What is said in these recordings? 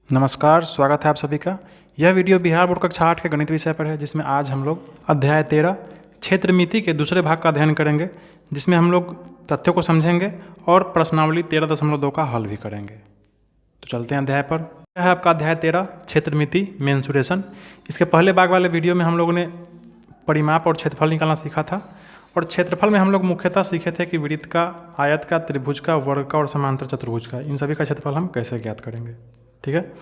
नमस्कार, स्वागत है आप सभी का। यह वीडियो बिहार बोर्ड कक्षा 8 के गणित विषय पर है, जिसमें आज हम लोग अध्याय 13 क्षेत्रमिति के दूसरे भाग का अध्ययन करेंगे, जिसमें हम लोग तथ्यों को समझेंगे और प्रश्नावली 13.2 का हल भी करेंगे। तो चलते हैं अध्याय पर। यह है आपका अध्याय 13 क्षेत्रमिति मेंसुरेशन। इसके पहले भाग वाले वीडियो में हम लोगों ने परिमाप और क्षेत्रफल निकालना सीखा था, और क्षेत्रफल में हम लोग मुख्यतः सीखे थे कि वृत्त का, आयत का, त्रिभुज का, वर्ग का और समांतर चतुर्भुज का, इन सभी का क्षेत्रफल हम कैसे ज्ञात करेंगे। ठीक है।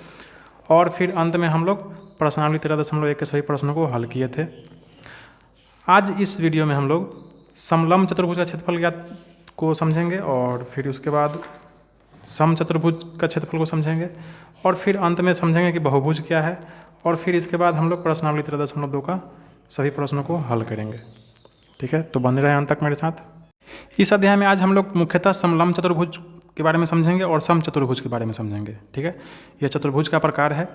और फिर अंत में हम लोग प्रश्नावली 13.1 के सभी प्रश्नों को हल किए थे। आज इस वीडियो में हम लोग समलंब चतुर्भुज का क्षेत्रफल ज्ञात को समझेंगे, और फिर उसके बाद समचतुर्भुज का क्षेत्रफल को समझेंगे, और फिर अंत में समझेंगे कि बहुभुज क्या है, और फिर इसके बाद हम लोग प्रश्नावली 13.2 का सभी प्रश्नों को हल करेंगे। ठीक है, तो बने रहे अंत तक मेरे साथ। इस अध्याय में आज हम लोग मुख्यतः समलंब चतुर्भुज के बारे में समझेंगे और समचतुर्भुज के बारे में समझेंगे। ठीक है, यह चतुर्भुज का प्रकार है,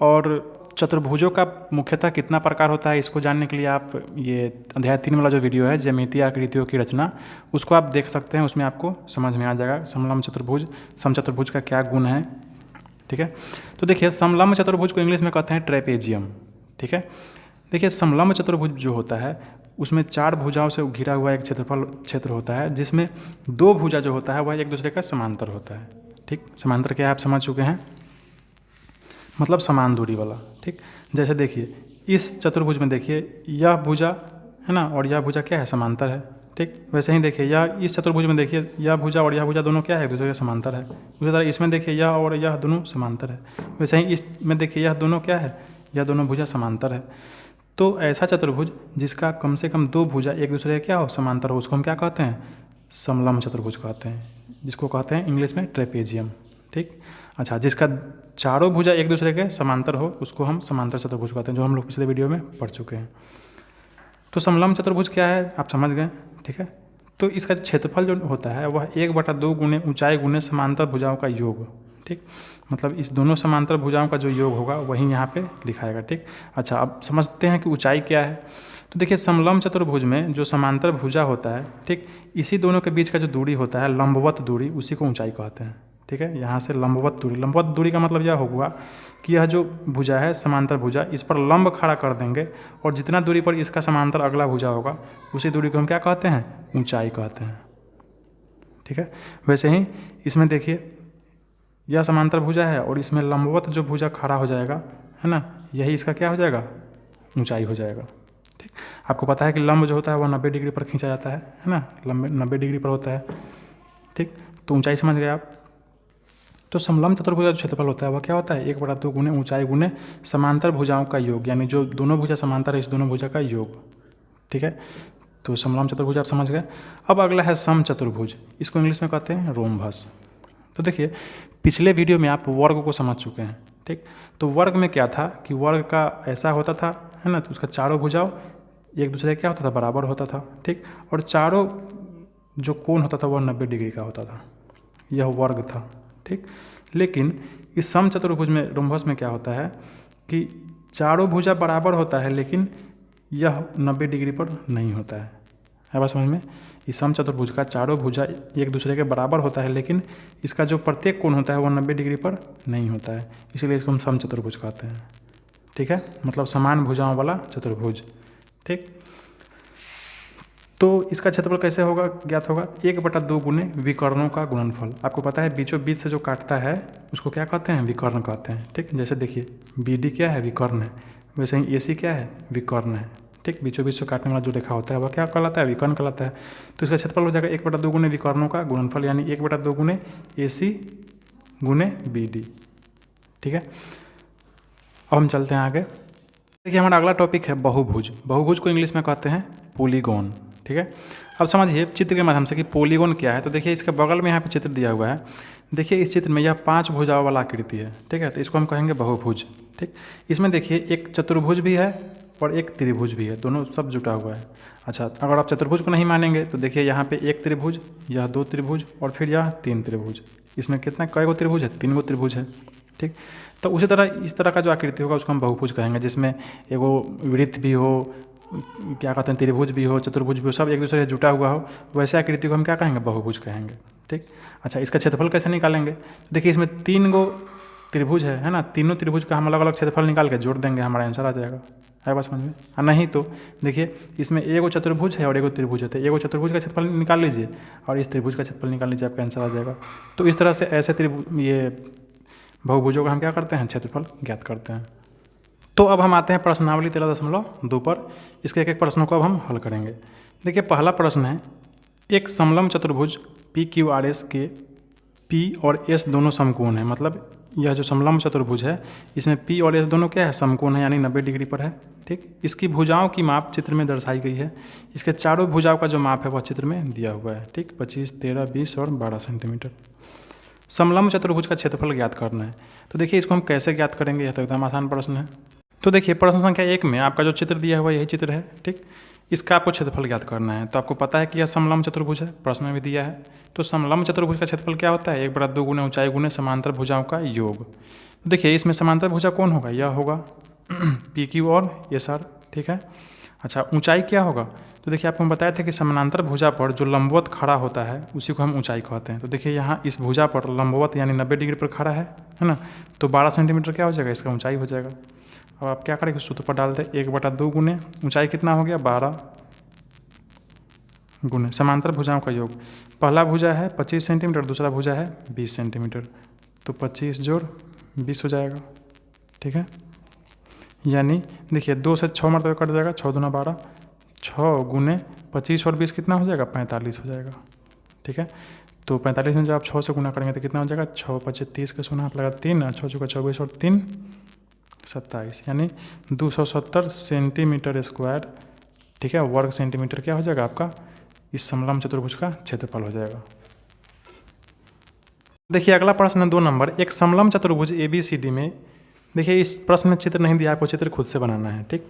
और चतुर्भुजों का मुख्यतः कितना प्रकार होता है, इसको जानने के लिए आप ये अध्याय 3 वाला जो वीडियो है, ज्यामितीय आकृतियों की रचना, उसको आप देख सकते हैं। उसमें आपको समझ में आ जाएगा समलंब चतुर्भुज, समचतुर्भुज का क्या गुण है। ठीक है, तो देखिए समलंब चतुर्भुज को इंग्लिश में कहते हैं ट्रेपेजियम। ठीक है, देखिए समलंब चतुर्भुज जो होता है उसमें 4 भुजाओं से घिरा हुआ एक क्षेत्र होता है, जिसमें 2 भुजा जो होता है वह एक दूसरे का समांतर होता है। ठीक, समांतर क्या है आप समझ चुके हैं, मतलब समान दूरी वाला। ठीक, जैसे देखिए इस चतुर्भुज में देखिए यह भुजा है ना, और यह भुजा क्या है, समांतर है। ठीक, वैसे ही देखिए यह इस चतुर्भुज में देखिए यह भुजा और यह भुजा दोनों क्या है, एक दूसरे के समांतर है। उसी तरह इसमें देखिए यह और यह दोनों समांतर है। वैसे ही इसमें देखिए यह दोनों क्या है, यह दोनों भुजा समांतर है। तो ऐसा चतुर्भुज जिसका कम से कम 2 भुजा एक दूसरे के क्या हो, समांतर हो, उसको हम क्या कहते हैं, समलंब चतुर्भुज कहते हैं, जिसको कहते हैं इंग्लिश में ट्रेपेजियम। ठीक, अच्छा, जिसका चारों भुजा एक दूसरे के समांतर हो उसको हम समांतर चतुर्भुज कहते हैं, जो हम लोग पिछले वीडियो में पढ़ चुके हैं। तो समलंब चतुर्भुज क्या है आप समझ गए। ठीक है, तो इसका क्षेत्रफल जो होता है वह 1/2 गुने ऊंचाई गुने समांतर भुजाओं का योग। ठीक, मतलब इस दोनों समांतर भुजाओं का जो योग होगा वही यहाँ पे लिखाएगा। ठीक, अच्छा, अब समझते हैं कि ऊंचाई क्या है। तो देखिए समलंब चतुर्भुज में जो समांतर भुजा होता है, ठीक, इसी दोनों के बीच का जो दूरी होता है, लंबवत दूरी, उसी को ऊंचाई कहते हैं। ठीक है, यहाँ से लंबवत दूरी का मतलब यह होगा कि यह जो भुजा है समांतर भुजा, इस पर लंब खड़ा कर देंगे, और जितना दूरी पर इसका समांतर अगला भुजा होगा उसी दूरी को हम क्या कहते हैं, ऊंचाई कहते हैं। ठीक है, वैसे ही इसमें देखिए यह समांतर भुजा है और इसमें लंबवत जो भुजा खड़ा हो जाएगा है ना, यही इसका क्या हो जाएगा, ऊंचाई हो जाएगा। ठीक, आपको पता है कि लंब जो होता है वह 90 डिग्री पर खींचा जाता है ना, लंब 90 डिग्री पर होता है। ठीक, तो ऊंचाई समझ गए आप। तो समलंब चतुर्भुज का जो क्षेत्रफल होता है वह क्या होता है, 1/2 गुने ऊंचाई गुने समांतर भुजाओं का योग, यानी जो दोनों भुजा समांतर है इस दोनों भुजा का योग। ठीक है, तो समलंब चतुर्भुज आप समझ गए। अब अगला है समचतुर्भुज, इसको इंग्लिश में कहते हैं रोम्बस। तो देखिए पिछले वीडियो में आप वर्ग को समझ चुके हैं। ठीक, तो वर्ग में क्या था कि वर्ग का ऐसा होता था है ना, तो उसका चारों भुजाओं एक दूसरे क्या होता था, बराबर होता था। ठीक, और चारों जो कोण होता था वह 90 डिग्री का होता था, यह वर्ग था। ठीक, लेकिन इस समचतुर्भुज में, रोम्बस में क्या होता है कि चारों भुजा बराबर होता है, लेकिन यह 90 डिग्री पर नहीं होता है बात समझ में। इस समचतुर्भुज का चारों भुजा एक दूसरे के बराबर होता है, लेकिन इसका जो प्रत्येक कोण होता है वो 90 डिग्री पर नहीं होता है, इसीलिए इसको हम समचतुर्भुज कहते हैं। ठीक है, मतलब समान भुजाओं वाला चतुर्भुज। ठीक, तो इसका क्षेत्रफल कैसे होगा, ज्ञात होगा, 1/2 गुने विकर्णों का गुणनफल। आपको पता है बीचों बीच से जो काटता है उसको क्या कहते हैं, विकर्ण कहते हैं। ठीक, जैसे देखिए BD क्या है, विकर्ण है, वैसे ही AC क्या है, विकर्ण है। ठीक, बीचों बीच से काटने वाला जो रेखा होता है वह क्या कहलाता है, विकर्ण कहलाता है। तो इसका क्षेत्रफल हो जाएगा 1/2 गुने विकर्णों का गुणनफल, यानी 1/2 गुने AC गुने BD। ठीक है, अब हम चलते हैं आगे। देखिए हमारा अगला टॉपिक है बहुभुज। बहुभुज को इंग्लिश में कहते हैं पॉलीगॉन। ठीक है, अब समझिए चित्र के माध्यम से कि पॉलीगॉन क्या है। तो देखिए इसके बगल में यहाँ पे चित्र दिया हुआ है। देखिए इस चित्र में यह 5 भुजाओं वाला आकृति है। ठीक है, तो इसको हम कहेंगे बहुभुज। ठीक, इसमें देखिए एक चतुर्भुज भी है और एक त्रिभुज भी है, दोनों सब जुटा हुआ है। अच्छा, अगर आप चतुर्भुज को नहीं मानेंगे तो देखिए यहाँ पे एक त्रिभुज, यह 2 त्रिभुज और फिर यह 3 त्रिभुज। इसमें कितना, कई गो त्रिभुज है, 3 गो त्रिभुज है। ठीक, तो उसी तरह इस तरह का जो आकृति होगा उसको हम बहुभुज कहेंगे, जिसमें एगो वृत्त भी हो, क्या कहते हैं, त्रिभुज भी हो, चतुर्भुज भी हो, सब एक दूसरे से जुटा हुआ हो, वैसे आकृति को हम क्या कहेंगे, बहुभुज कहेंगे। ठीक, अच्छा, इसका क्षेत्रफल कैसे निकालेंगे। देखिए इसमें 3 गो त्रिभुज है ना, तीनों त्रिभुज का हम अलग अलग क्षेत्रफल निकाल के जोड़ देंगे, हमारा आंसर आ जाएगा। है बात समझ में? और नहीं तो देखिए इसमें एगो चतुर्भुज है और एगो त्रिभुज है, तो एगो चतुर्भुज का क्षेत्रफल निकाल लीजिए और इस त्रिभुज का क्षेत्रफल निकाल लीजिए, आपका आंसर आ जाएगा। तो इस तरह से ऐसे ये बहुभुजों का हम क्या करते हैं, क्षेत्रफल ज्ञात करते हैं। तो अब हम आते हैं प्रश्नावली 13.2 पर। इसके एक एक प्रश्नों को अब हम हल करेंगे। देखिए पहला प्रश्न है, एक समलंब चतुर्भुज PQRS के P और S दोनों समकोण है। मतलब यह जो समलंब चतुर्भुज है इसमें P और S दोनों क्या है, समकोण है, यानी 90 डिग्री पर है। ठीक, इसकी भुजाओं की माप चित्र में दर्शाई गई है। इसके चारों भुजाओं का जो माप है वह चित्र में दिया हुआ है। ठीक, 25, 13, 20 और 12 सेंटीमीटर। समलंब चतुर्भुज का क्षेत्रफल ज्ञात करना है। तो देखिए इसको हम कैसे ज्ञात करेंगे, यह तो एकदम आसान प्रश्न है। तो देखिए प्रश्न संख्या 1 में आपका जो चित्र दिया हुआ यही चित्र है। ठीक, इसका आपको क्षेत्रफल ज्ञात करना है। तो आपको पता है कि यह समलंब चतुर्भुज है, प्रश्न में भी दिया है। तो समलंब चतुर्भुज का क्षेत्रफल क्या होता है, 1/2 गुना ऊंचाई गुने समांतर भुजाओं का योग। तो देखिए इसमें समांतर भुजा कौन होगा, यह होगा PQ और SR। ठीक है, अच्छा ऊंचाई क्या होगा, तो देखिए आपको हम बताए थे कि समानांतर भुजा पर जो लंबवत खड़ा होता है उसी को हम ऊंचाई कहते हैं। तो देखिए यहाँ इस भुजा पर लंबवत यानी 90 डिग्री पर खड़ा है ना, तो 12 सेंटीमीटर क्या हो जाएगा, इसका ऊंचाई हो जाएगा। अब आप क्या करेंगे, सूत्र पर डाल दें, 1/2 गुने ऊंचाई कितना हो गया 12 गुने समांतर भुजाओं का योग। पहला भुजा है 25 सेंटीमीटर, दूसरा भुजा है 20 सेंटीमीटर, तो 25 जोड़ 20 हो जाएगा। ठीक है, यानी देखिए 2 से 6 मरतबा कट जाएगा, 6 दूना 12, 6 गुने 25 और 20 कितना हो जाएगा, 45 हो जाएगा। ठीक है, तो 45 में जब आप 6 से गुना करेंगे तो कितना हो जाएगा, 6 5 30 का शून्य हाथ लगा 3, 6 चौका 24 और 3 27, यानी 270 सेंटीमीटर स्क्वायर। ठीक है, वर्ग सेंटीमीटर क्या हो जाएगा आपका, इस समलंब चतुर्भुज का क्षेत्रफल हो जाएगा। देखिए अगला प्रश्न 2 नंबर, एक समलंब चतुर्भुज ABCD में, देखिए इस प्रश्न में चित्र नहीं दिया, आपको चित्र खुद से बनाना है। ठीक,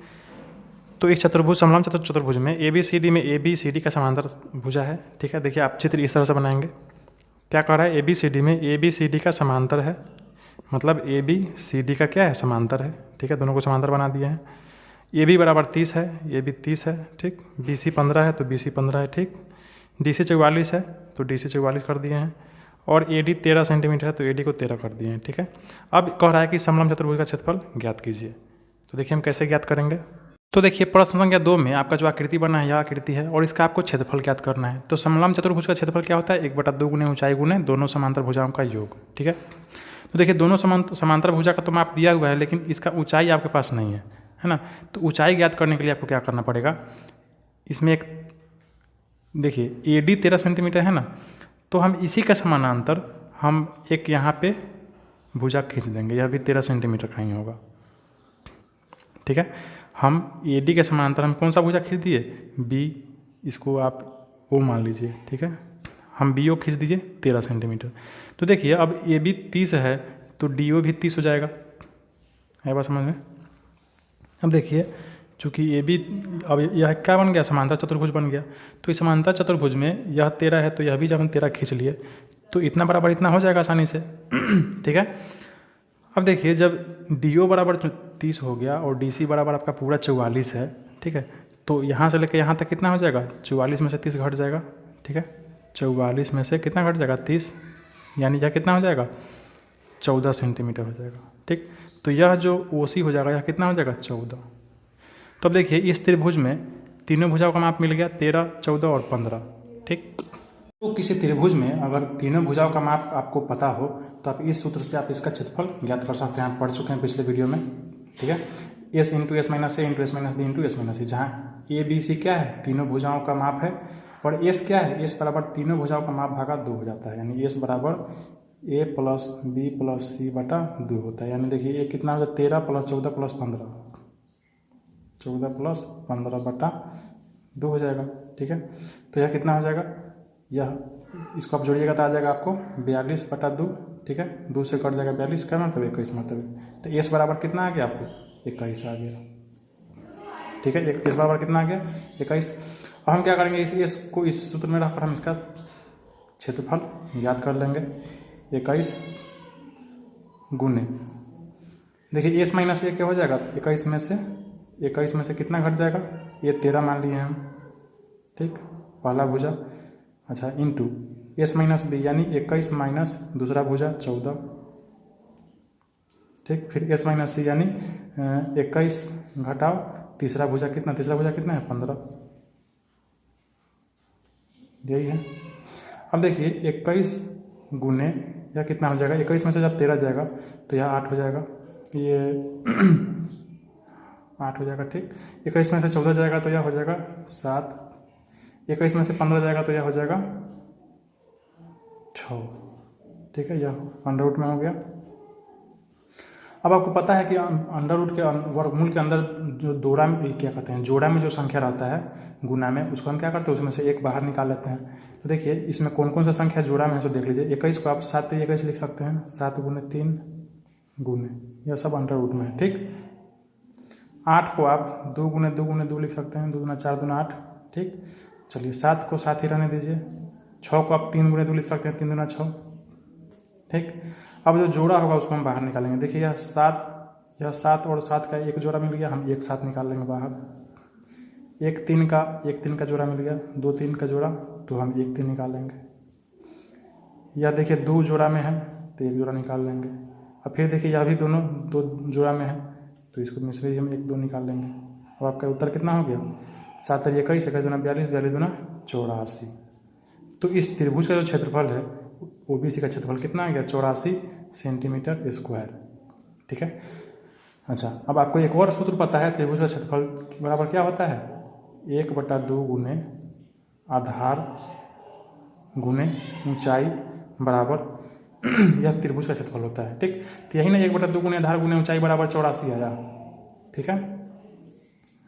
तो इस चतुर्भुज समलंब चतुर्भुज में ABCD में ABCD का समांतर भुजा है। ठीक है, देखिए आप चित्र इस तरह से बनाएंगे। क्या कह रहा है, ABCD में ABCD का समांतर है, मतलब ABCD का क्या है, समांतर है। ठीक है, दोनों को समांतर बना दिए हैं। AB बराबर 30 है, AB 30 है। ठीक, BC 15 है तो BC 15 है। ठीक, DC 44 है तो DC 44 कर दिए हैं, और AD 13 सेंटीमीटर है तो AD को 13 कर दिए हैं। ठीक है, अब कह रहा है कि समलंब चतुर्भुज का क्षेत्रफल ज्ञात कीजिए। तो देखिए हम कैसे ज्ञात करेंगे। तो देखिए प्रश्न संख्या 2 में आपका जो आकृति बना है यह आकृति है और इसका आपको क्षेत्रफल ज्ञात करना है। तो समलंब चतुर्भुज का क्षेत्रफल क्या होता है, 1/2 गुने ऊंचाई गुने दोनों समांतर भुजाओं का योग। ठीक है, तो देखिए दोनों समांतर भुजा का तो माप दिया हुआ है, लेकिन इसका ऊंचाई आपके पास नहीं है ना। तो ऊंचाई ज्ञात करने के लिए आपको क्या करना पड़ेगा, इसमें एक देखिए AD 13 सेंटीमीटर है ना, तो हम इसी का समानांतर हम एक यहाँ पे भुजा खींच देंगे, यह भी 13 सेंटीमीटर का ही होगा। ठीक है, हम AD के समानांतर हम कौन सा भुजा खींच दिए, B, इसको आप O मान लीजिए। ठीक है, हम BO खींच दीजिए 13 सेंटीमीटर। तो देखिए अब AB 30 है तो DO भी 30 हो जाएगा। है बात समझ में। अब देखिए चूँकि AB अब यह क्या बन गया, समांतर चतुर्भुज बन गया। तो इस समांतर चतुर्भुज में यह 13 है तो यह भी जब हम 13 खींच लिए तो इतना बराबर इतना हो जाएगा आसानी से। ठीक है, अब देखिए जब DO बराबर 30 हो गया और DC बराबर आपका पूरा 44 है। ठीक है, तो यहाँ से लेकर यहाँ तक कितना हो जाएगा, 44 में से 30 घट जाएगा। ठीक है, 44 में से कितना घट जाएगा, 30, यानी यह कितना हो जाएगा, 14 सेंटीमीटर हो जाएगा। ठीक, तो यह जो OC हो जाएगा यह कितना हो जाएगा, 14। तो अब देखिए इस त्रिभुज में तीनों भुजाओं का माप मिल गया, 13, 14 और 15। ठीक, तो किसी त्रिभुज में अगर तीनों भुजाओं का माप आपको पता हो तो आप इस सूत्र से आप इसका क्षेत्रफल ज्ञात कर सकते हैं। आप पढ़ चुके हैं पिछले वीडियो में। ठीक है, S into S minus A into S minus B into S minus C, जहाँ ABC क्या है, तीनों भुजाओं का माप है, और S क्या है, S बराबर तीनों भुजाओं का माप भागा 2 हो जाता है, यानी S बराबर A plus B plus C बटा 2 होता है। यानी देखिए A कितना हो जाता है, 13 प्लस 14 प्लस 15, 14 प्लस 15 बटा 2 हो जाएगा। ठीक है, तो यह कितना हो जाएगा, यह इसको आप जोड़िएगा तो आ जाएगा आपको 42 बटा 2। ठीक है, 2 से कट जाएगा 42 का मतलब 21 मतलब, तो S बराबर कितना आ गया आपको, 21 आ गया। ठीक है, S बराबर कितना आ गया, 21। अब हम क्या करेंगे, इस S को इस सूत्र में रखकर हम इसका क्षेत्रफल याद कर लेंगे। 21 गुने देखिए S माइनस ए क्या हो जाएगा, 21 में से कितना घट जाएगा, ये 13 मान लिए हम। ठीक, पहला भुजा, अच्छा इंटू S माइनस बी, यानी 21 माइनस दूसरा भुजा 14, ठीक। फिर s माइनस सी यानी 21 घटाओ तीसरा भुजा कितना, तीसरा भुजा कितना है 15, यही है। अब देखिए 21 गुने यह कितना हो जाएगा, 21 में से जब 13 जाएगा तो यह 8 हो जाएगा, ये 8 हो जाएगा। ठीक। 21 में से 14 जाएगा तो यह हो जाएगा 7, 21 में से 15 जाएगा तो यह हो जाएगा 6। ठीक है, यह अंडर रूट में हो गया। अब आपको पता है कि अंडर रूट के वर्गमूल के अंदर जो दोड़ा में क्या कहते हैं, जोड़ा में जो संख्या रहता है गुना में, उसको हम क्या करते हैं, उसमें से एक बाहर निकाल लेते हैं। तो देखिए इसमें कौन कौन सा संख्या जोड़ा में है तो देख लीजिए। 21 को आप 7 21 लिख सकते हैं, 7 गुने 3 गुने, यह सब अंडर रूट में है। ठीक। 8 को आप 2 गुने 2 गुने 2 लिख सकते हैं, 2 गुना 4 दूना 8। ठीक। चलिए 7 को 7 ही रहने दीजिए। 6 को आप 3 गुने 2 लिख सकते हैं, 3 दूना 6। ठीक। अब जो जोड़ा होगा उसको हम बाहर निकालेंगे। देखिए यह 7 और 7 का एक जोड़ा मिल गया, हम एक साथ निकाल लेंगे बाहर। एक 3 का जोड़ा मिल गया, 2 3 का जोड़ा, तो हम 1 3 निकाल लेंगे। या देखिए 2 जोड़ा में है तो एक जोड़ा निकाल लेंगे। अब फिर देखिए यह भी दोनों 2 जोड़ा में है तो इसको में से हम 1 2 निकाल लेंगे। अब आपका उत्तर कितना हो गया, 7 और 21 21 दूना 42 42 दूना 84। तो इस त्रिभुज का जो क्षेत्रफल है OBC का क्षेत्रफल कितना आ गया, 84 सेंटीमीटर स्क्वायर। ठीक है। अच्छा, अब आपको एक और सूत्र पता है, त्रिभुज का क्षेत्रफल बराबर क्या होता है, 1/2 गुने आधार गुने ऊंचाई बराबर यह त्रिभुज का क्षेत्रफल होता है। ठीक। तो यही ना 1/2 गुने आधार गुने ऊंचाई बराबर 84 आया। ठीक है।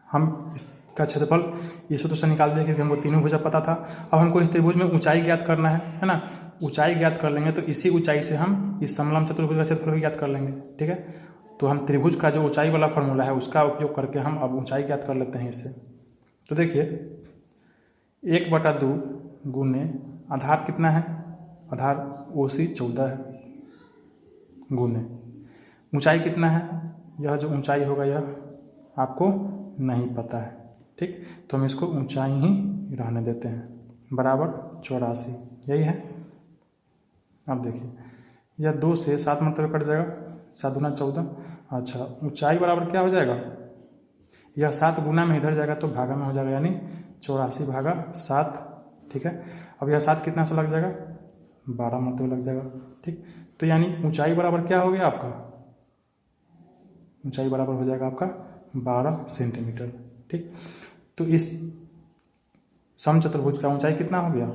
हम इसका क्षेत्रफल ये सूत्र से निकाल दिया क्योंकि हमको तीनों भुजा पता था। अब हमको इस त्रिभुज में ऊंचाई ज्ञात करना है ना। ऊंचाई ज्ञात कर लेंगे तो इसी ऊंचाई से हम इस समलंब चतुर्भुज का क्षेत्रफल भी ज्ञात कर लेंगे। ठीक है। तो हम त्रिभुज का जो ऊंचाई वाला फॉर्मूला है उसका उपयोग करके हम अब ऊंचाई ज्ञात कर लेते हैं इससे। तो देखिए 1/2 गुने आधार कितना है, आधार OC 14 है, गुने ऊंचाई कितना है, यह जो ऊंचाई होगा यह आपको नहीं पता है। ठीक। तो हम इसको ऊंचाई ही रहने देते हैं, बराबर 84, यही है। अब देखिए यह 2 से 7 मतलब कट जाएगा, 7 दूना 14। अच्छा, ऊंचाई बराबर क्या हो जाएगा, यह 7 गुना में इधर जाएगा तो भागा में हो जाएगा, यानी 84 भागा 7। ठीक है। अब यह 7 कितना सा लग जाएगा, 12 मतलब लग जाएगा। ठीक। तो यानी ऊंचाई बराबर क्या हो गया आपका, ऊंचाई बराबर हो जाएगा आपका 12 सेंटीमीटर। ठीक। तो इस समचतुर्भुज का ऊंचाई कितना हो गया,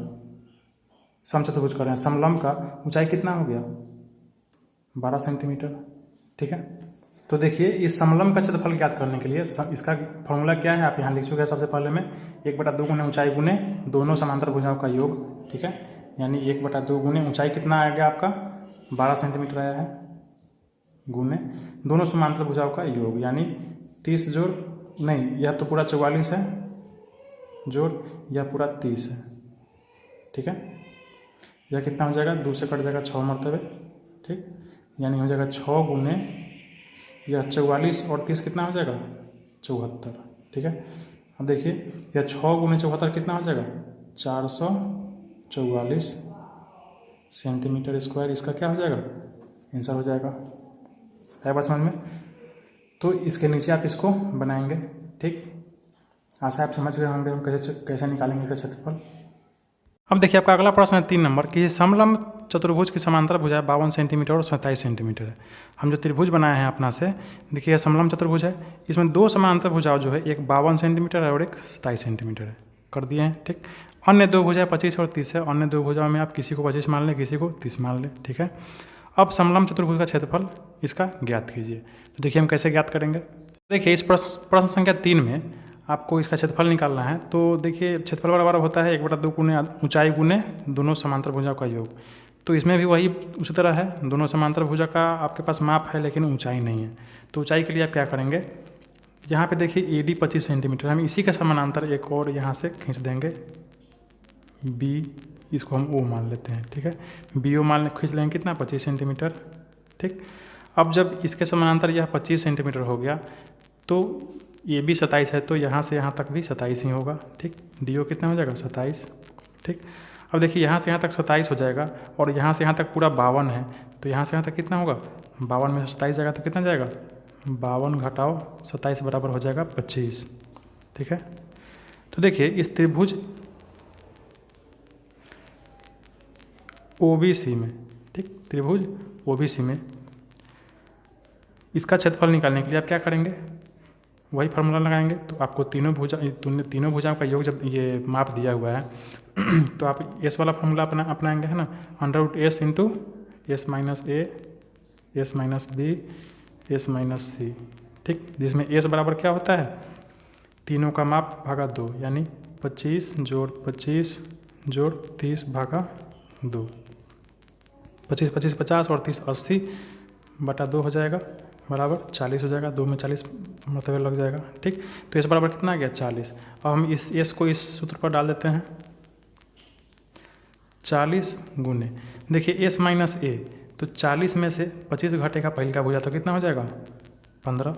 समचतुर्भुज कर रहे हैं, समलंब का ऊंचाई कितना हो गया 12 सेंटीमीटर। ठीक है। तो देखिए इस समलंब का क्षेत्रफल ज्ञात करने के लिए इसका फॉर्मूला क्या है आप यहाँ लिख चुके हैं। सबसे पहले में 1/2 गुने ऊंचाई गुने दोनों समांतर भुजाओं का योग। ठीक है। यानी 1/2 गुने ऊंचाई कितना आ गया आपका 12 सेंटीमीटर आया है, गुने दोनों समांतर भुजाओं का योग, यानी 30 जोड़ नहीं, यह तो पूरा 44 है, जोड़ यह पूरा 30 है। ठीक है। यह कितना हो जाएगा, 2 से कट जाएगा 6 मरतबे। ठीक। यानी हो जाएगा 6 गुने यह 44 और 30 कितना हो जाएगा 74। ठीक है। अब देखिए यह 6 गुने 74 कितना हो जाएगा 444 सेंटीमीटर स्क्वायर, इसका क्या हो जाएगा आंसर हो जाएगा। है बात समझ में। तो इसके नीचे आप इसको बनाएंगे। ठीक। आशा आप समझ गए होंगे हम कैसे निकालेंगे इसका क्षेत्रफल। अब देखिए आपका अगला प्रश्न है 3 नंबर कि समलंब चतुर्भुज की समांतर भुजा 52 सेंटीमीटर और 27 सेंटीमीटर है। हम जो त्रिभुज बनाए हैं अपना से, देखिए यह समलंब चतुर्भुज है, इसमें 2 समांतर भुजाओं जो है, एक 52 सेंटीमीटर है और एक 27 सेंटीमीटर है, कर दिए हैं। ठीक। अन्य 2 भुजाएं 25 और 30 है, अन्य 2 भुजाओं में आप किसी को 25 मान लें, किसी को 30 मान लें। ठीक है। अब समलंब चतुर्भुज का क्षेत्रफल इसका ज्ञात कीजिए। तो देखिए हम कैसे ज्ञात करेंगे। देखिए इस प्रश्न संख्या 3 में आपको इसका क्षेत्रफल निकालना है। तो देखिए क्षेत्रफल बराबर होता है 1/2 गुने ऊंचाई गुने दोनों समांतर भुजाओं का योग। तो इसमें भी वही उसी तरह है, दोनों समांतर भुजा का आपके पास माप है लेकिन ऊंचाई नहीं है। तो ऊंचाई के लिए आप क्या करेंगे, यहाँ पे देखिए AD 25 सेंटीमीटर, हम इसी के समानांतर एक और यहाँ से खींच देंगे B, इसको हम O मान लेते हैं। ठीक है। BO मान खींच लेंगे कितना 25 सेंटीमीटर। ठीक। अब जब इसके समानांतर यह 25 सेंटीमीटर हो गया तो AB 27 है, तो यहाँ से यहाँ तक भी 27 ही होगा। ठीक। DO कितना हो जाएगा 27। ठीक। अब देखिए यहाँ से यहाँ तक 27 हो जाएगा और यहाँ से यहाँ तक पूरा 52 है, तो यहाँ से यहाँ तक कितना होगा, 52 में से 27 जाएगा तो कितना जाएगा, 52 घटाओ 27 बराबर हो जाएगा 25। ठीक है, तो देखिए इस त्रिभुज OBC में, ठीक, त्रिभुज OBC में इसका क्षेत्रफल निकालने के लिए आप क्या करेंगे, वही फार्मूला लगाएंगे। तो आपको तीनों भुजाओं का योग जब ये माप दिया हुआ है तो आप एस वाला फार्मूला अपनाएंगे, है ना, √S into S minus A S minus B S minus C, ठीक, जिसमें S बराबर क्या होता है, तीनों का माप भागा 2, यानी 25 जोड़ 25 जोड़ 30 भागा 2, 25 25 50 और 30 80 बटा 2 हो जाएगा, बराबर 40 हो जाएगा, 2 में 40 मतलब लग जाएगा। ठीक, तो इस बराबर कितना आ गया 40। अब हम इस S को इस सूत्र पर डाल देते हैं, 40 गुने, देखिए S माइनस A, तो 40 में से 25 घटेगा पहले का भुजा तो कितना हो जाएगा 15,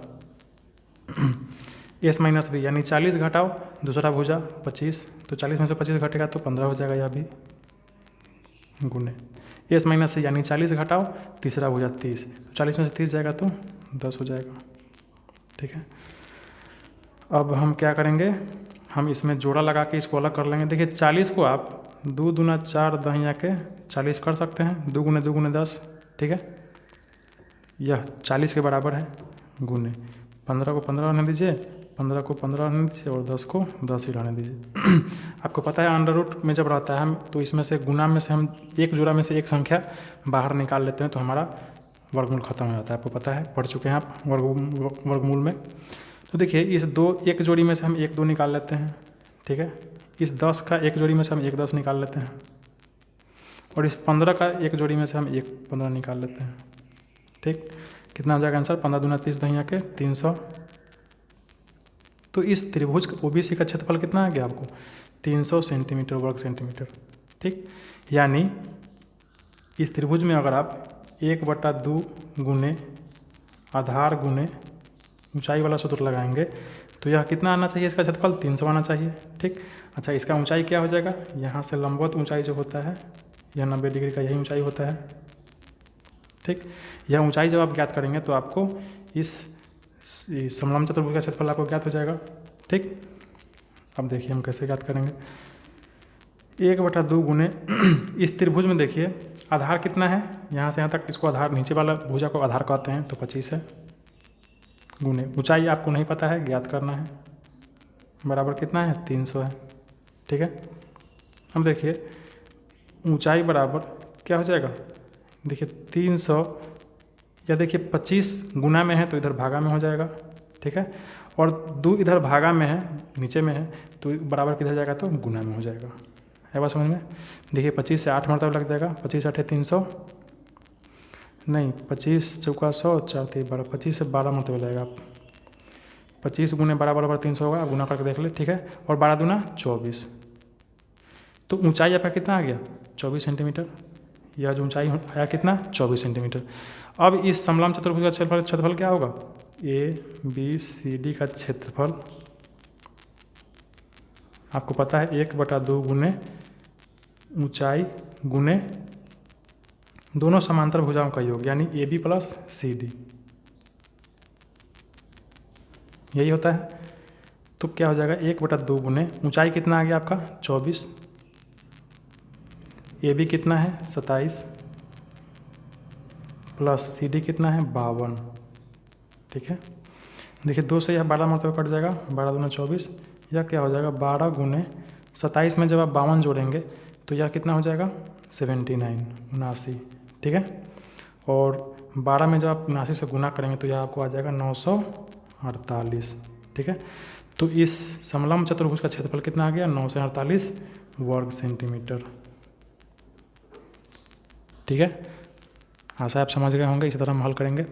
S माइनस B यानी 40 घटाओ दूसरा भुजा 25, तो 40 में से 25 घटेगा तो 15 हो जाएगा, यह भी गुने S माइनस C यानी 40 घटाओ तीसरा भुजा 30, तो 40 में से 30 जाएगा तो 10 हो जाएगा। ठीक है, अब हम क्या करेंगे, हम इसमें जोड़ा लगा के इसको अलग कर लेंगे। देखिए 40 को आप 2 दूना 4 दहिया के 40 कर सकते हैं, 2 गुने 2 गुने 10, ठीक है, यह 40 के बराबर है, गुने 15 को 15 रहने दीजिए, 15 को 15 रहने दीजिए और 10 को 10 ही रहने दीजिए। आपको पता है अंडर रूट में जब रहता है हम तो इसमें से गुना में से हम एक जोड़ा में से एक संख्या बाहर निकाल लेते हैं तो हमारा वर्गमूल खत्म हो जाता है। आपको पता है, पढ़ चुके हैं आप वर्गमूल में। तो देखिए इस एक जोड़ी में से हम 1 2 निकाल लेते हैं, ठीक है, इस 10 का एक जोड़ी में से हम 1 10 निकाल लेते हैं और इस 15 का एक जोड़ी में से हम 1 15 निकाल लेते हैं। ठीक, कितना हो जाएगा आंसर, 15 दूना 30 दहिया के 300। तो इस त्रिभुज OBC का क्षेत्रफल कितना आ गया आपको, 300 सेंटीमीटर वर्ग सेंटीमीटर। ठीक, यानी इस त्रिभुज में अगर आप 1/2 गुने आधार गुने ऊंचाई वाला सूत्र लगाएंगे तो यह कितना आना चाहिए, इसका क्षेत्रफल 300 आना चाहिए। ठीक, अच्छा इसका ऊंचाई क्या हो जाएगा, यहाँ से लंबवत ऊंचाई जो होता है यह 90 डिग्री का यही ऊंचाई होता है। ठीक, यह ऊंचाई जब आप ज्ञात करेंगे तो आपको इस समलंब चतुर्भुज का क्षेत्रफल आपको ज्ञात हो जाएगा। ठीक, अब देखिए हम कैसे ज्ञात करेंगे, 1/2 गुने इस त्रिभुज में देखिए आधार कितना है, यहाँ से यहाँ तक इसको आधार, नीचे वाला भुजा को आधार कहते हैं, तो 25 है, गुने ऊंचाई आपको नहीं पता है ज्ञात करना है, बराबर कितना है 300 है। ठीक है, अब देखिए ऊंचाई बराबर क्या हो जाएगा, देखिए 300 या देखिए 25 गुना में है तो इधर भागा में हो जाएगा। ठीक है, और 2 इधर भागा में है नीचे में है तो बराबर किधर जाएगा तो गुना में हो जाएगा। है बात समझ में, देखिए 25 से 8 मरतबा लग जाएगा, 25 8 300 नहीं, 25 चौका 100 4 3 12, 25 से 12 मरतबा लगेगा। 25 गुने 12 बराबर 300 होगा, गुना करके देख ले। ठीक है, और 12 दूना 24, तो ऊंचाई आपका कितना आ गया 24 सेंटीमीटर, यह जो ऊंचाई आया कितना 24 सेंटीमीटर। अब इस समलंब चतुर्भुज का क्षेत्रफल क्या होगा, ABCD का क्षेत्रफल आपको पता है 1/2 गुने ऊंचाई गुने दोनों समांतर भुजाओं का योग, यानी AB प्लस CD, यही होता है। तो क्या हो जाएगा 1/2 गुने ऊंचाई कितना आ गया आपका 24, AB कितना है 27 प्लस CD कितना है 52। ठीक है, देखिए 2 से यह 12 मरतबा कट जाएगा, 12 दूना 24, यह क्या हो जाएगा 12 गुने 27 में जब आप 52 जोड़ेंगे तो यह कितना हो जाएगा 79। ठीक है, और 12 में जब आप 79 से गुना करेंगे तो यह आपको आ जाएगा 948। ठीक है, तो इस समलंब चतुर्भुज का क्षेत्रफल कितना आ गया 948 वर्ग सेंटीमीटर। ठीक है, आशा आप समझ गए होंगे, इसी तरह हम हल करेंगे।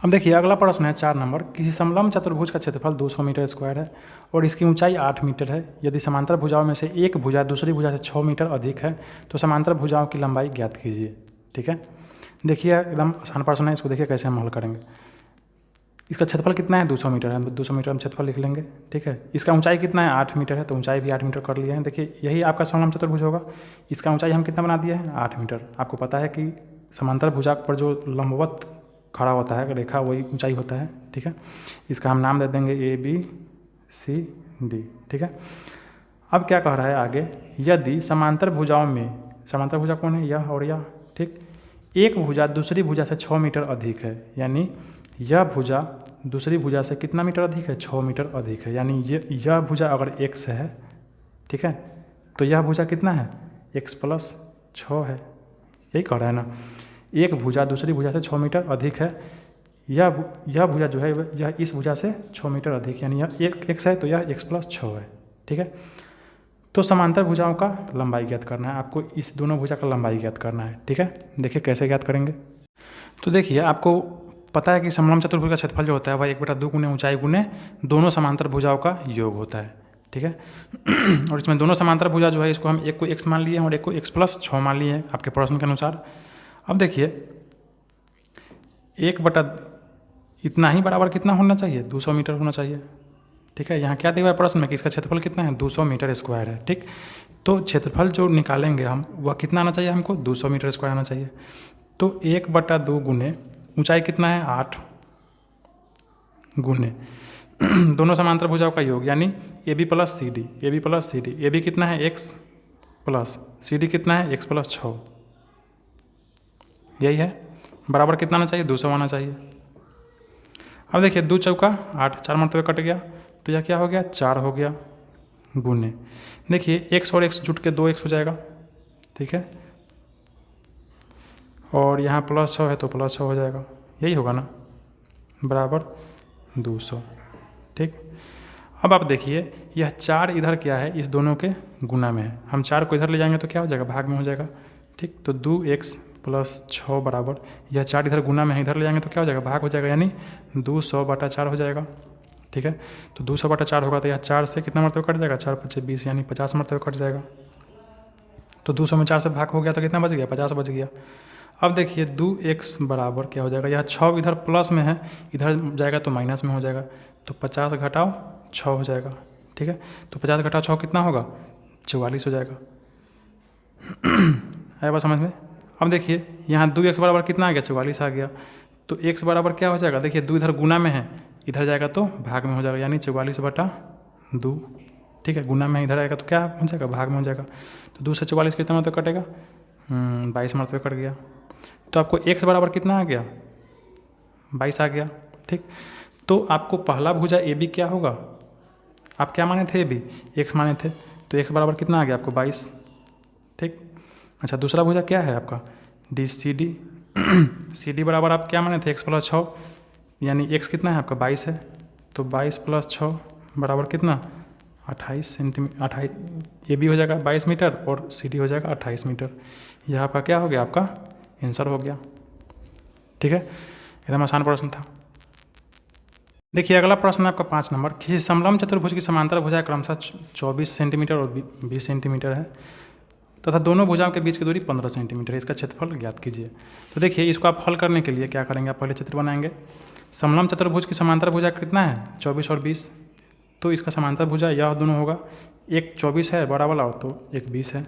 अब देखिए अगला प्रश्न है 4 नंबर, किसी समलंब चतुर्भुज का क्षेत्रफल 200 मीटर स्क्वायर है और इसकी ऊंचाई 8 मीटर है। यदि समांतर भुजाओं में से एक भुजा दूसरी भुजा से 6 मीटर अधिक है तो समांतर भुजाओं की लंबाई ज्ञात कीजिए। ठीक है, देखिए एकदम आसान प्रश्न है, इसको देखिए कैसे हम हल करेंगे। इसका क्षेत्रफल कितना है 200 मीटर है, 200 मीटर हम क्षेत्रफल लिख लेंगे। ठीक है, इसका ऊंचाई कितना है 8 मीटर है, तो ऊंचाई भी 8 मीटर कर लिया है। देखिए यही आपका समलंब चतुर्भुज होगा। इसका ऊंचाई हम कितना बना दिया है 8 मीटर। आपको पता है कि समांतर भुजा पर जो लंबवत खड़ा होता है रेखा वही ऊंचाई होता है। ठीक है, इसका हम नाम दे देंगे ABCD। ठीक है, अब क्या कह रहा है आगे, यदि समांतर भुजाओं में, समांतर भुजा कौन है, यह और यह। ठीक, एक भुजा दूसरी भुजा से 6 मीटर अधिक है, यानी यह भुजा दूसरी भुजा से कितना मीटर अधिक है 6 मीटर अधिक है। यानी यह भुजा अगर x है, ठीक है, तो यह भुजा कितना है x + 6 है। यही कह रहा है ना, एक भुजा दूसरी भुजा से 6 मीटर अधिक है। यह भुजा जो है यह इस भुजा से 6 मीटर अधिक, यानी यह x है तो यह x + 6 है। ठीक है, तो समांतर भुजाओं का लंबाई ज्ञात करना है आपको, इस दोनों भुजा का लंबाई ज्ञात करना है। ठीक है, देखिए कैसे ज्ञात करेंगे। तो देखिए आपको पता है कि समलंब चतुर्भुज का क्षेत्रफल जो होता है वह 1/2 गुने ऊंचाई गुने दोनों समांतर भुजाओं का योग होता है। ठीक है, और इसमें दोनों समांतर भुजा जो है इसको हम एक को x मान लिए हैं और एक को x + 6 मान लिए हैं आपके प्रश्न के अनुसार। अब देखिए 1/, इतना ही बराबर कितना होना चाहिए 200 मीटर होना चाहिए। ठीक है, यहाँ क्या दिया हुआ है प्रश्न में कि इसका क्षेत्रफल कितना है 200 मीटर स्क्वायर है। ठीक, तो क्षेत्रफल जो निकालेंगे हम वह कितना आना चाहिए हमको 200 मीटर स्क्वायर आना चाहिए। तो 1/2 गुने ऊंचाई कितना है 8 गुने दोनों समांतर भुजाओं का योग, यानी AB + CD, AB + CD, AB कितना है x प्लस CD कितना है x + 6, यही है, बराबर कितना आना चाहिए 200 आना चाहिए। अब देखिए 2 चौका 8, 4 मरतबे कट गया, तो यह क्या हो गया 4 हो गया गुने, देखिए x और x जुट के 2x हो जाएगा। ठीक है, और यहाँ +6 है तो +6 हो जाएगा, यही होगा ना, बराबर 200। ठीक, अब आप देखिए यह 4 इधर क्या है इस दोनों के गुना में है, हम 4 को इधर ले जाएंगे तो क्या हो जाएगा भाग में हो जाएगा। ठीक, तो 2x + 6 बराबर, यह 4 इधर गुना में है इधर ले जाएंगे तो क्या हो जाएगा भाग हो जाएगा, यानी 200/4 हो जाएगा। ठीक है, तो 200/4 होगा तो यह 4 से कितना मरतबे कट जाएगा 4 × 5 = 20, यानी 50 मरतबे कट जाएगा। तो 200 में 4 से भाग हो गया तो कितना बच गया 50 बच गया। अब देखिए 2x बराबर क्या हो जाएगा, यह 6 इधर प्लस में है इधर जाएगा तो माइनस में हो जाएगा, तो 50 घटाओ 6 हो जाएगा। ठीक है, तो 50 घटाओ 6 कितना होगा 44 हो जाएगा। आया बात समझ में। अब देखिए यहाँ 2x बराबर कितना आ गया 44 आ गया, तो x बराबर क्या हो जाएगा, देखिए 2 इधर गुना में है इधर जाएगा तो भाग में हो जाएगा, यानी 44/2। ठीक है, गुना में इधर आएगा तो क्या हो जाएगा भाग में हो जाएगा, तो 2 से 44 कितना मरतबे कटेगा 22 मरतबे कट गया। तो आपको x बराबर कितना आ गया 22 आ गया। ठीक, तो आपको पहला भुजा AB क्या होगा, आप क्या माने थे AB x माने थे, तो x बराबर कितना आ गया आपको 22। ठीक, अच्छा दूसरा भुजा क्या है आपका DCD CD बराबर आप क्या माने थे x + 6, यानी x कितना है आपका 22 है, तो 22 + 6 बराबर कितना 28 सेंटीमीटर, 28 AB हो जाएगा 22 मीटर और CD हो जाएगा 28 मीटर। यह आपका क्या हो गया आपका आंसर हो गया। ठीक है, एकदम आसान प्रश्न था। देखिए अगला प्रश्न है आपका 5 नंबर, किसी समलंब चतुर्भुज की समांतर भुजाएं क्रमशः 24 सेंटीमीटर और 20 सेंटीमीटर है तथा दोनों भुजाओं के बीच की दूरी 15 सेंटीमीटर है, इसका क्षेत्रफल ज्ञात कीजिए। तो देखिए इसको आप हल करने के लिए क्या करेंगे, आप पहले चित्र बनाएंगे। समलंब चतुर्भुज की समांतर भुजा कितना है 24 और 20, तो इसका समांतर भुजा यह दोनों होगा, एक 24 है बड़ा वाला और तो एक 20 है।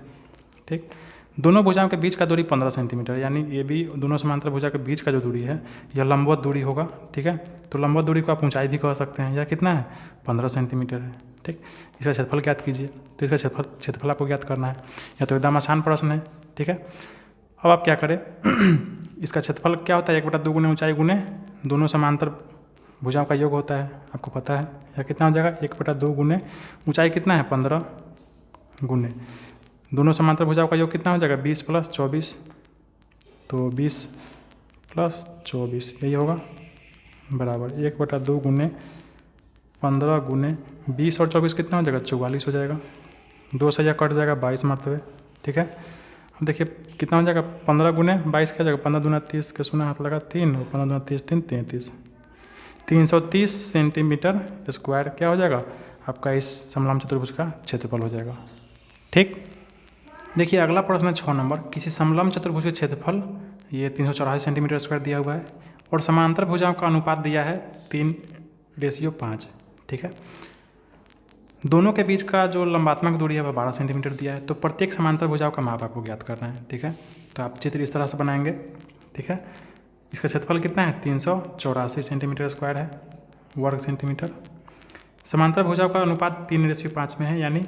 ठीक, दोनों भुजाओं के बीच का दूरी 15 सेंटीमीटर, यानी AB दोनों समांतर भुजा के बीच का जो दूरी है यह लंबवत दूरी होगा। ठीक है, तो लंबवत दूरी को आप ऊंचाई भी कह सकते हैं, यह कितना है 15 सेंटीमीटर है। ठीक, इसका क्षेत्रफल ज्ञात कीजिए, तो इसका क्षेत्रफल आपको ज्ञात करना है, यह तो एकदम आसान प्रश्न है। ठीक है, अब आप क्या करें इसका क्षेत्रफल क्या होता है 1/2 गुने ऊंचाई गुने दोनों समांतर भुजाओं का योग होता है, आपको पता है, यह कितना हो जाएगा 1/2 गुने ऊंचाई कितना है 15 गुने दोनों समांतर भुजाओं का योग कितना हो जाएगा 20 + 24, तो 20 + 24 यही होगा बराबर 1/2 गुने 15 गुने 20 और 24 कितना हो जाएगा 44 हो जाएगा, 2 से यह कट जाएगा 22 मरतबे। ठीक है, अब देखिए कितना हो जाएगा 15 गुने 22 क्या जाएगा 15 दूना 30 के शून्य हाथ लगा 3 और 15 दूना 30 3 33 330 सेंटीमीटर स्क्वायर क्या हो जाएगा आपका इस समलंब चतुर्भुज का क्षेत्रफल हो जाएगा। ठीक, देखिए अगला प्रश्न है 6 नंबर, किसी समलंब चतुर्भुज के क्षेत्रफल ये 384 सेंटीमीटर स्क्वायर दिया हुआ है और समांतर भुजाओं का अनुपात दिया है 3:5। ठीक है, दोनों के बीच का जो लंबात्मक दूरी है वह 12 सेंटीमीटर दिया है। तो प्रत्येक समांतर भुजाओं का माप आपको ज्ञात करना है। ठीक है, तो आप चित्र इस तरह से बनाएंगे। ठीक है, इसका क्षेत्रफल कितना है 384 सेंटीमीटर स्क्वायर है, वर्ग सेंटीमीटर। समांतर भुजाओं का अनुपात 3:5 में है, यानी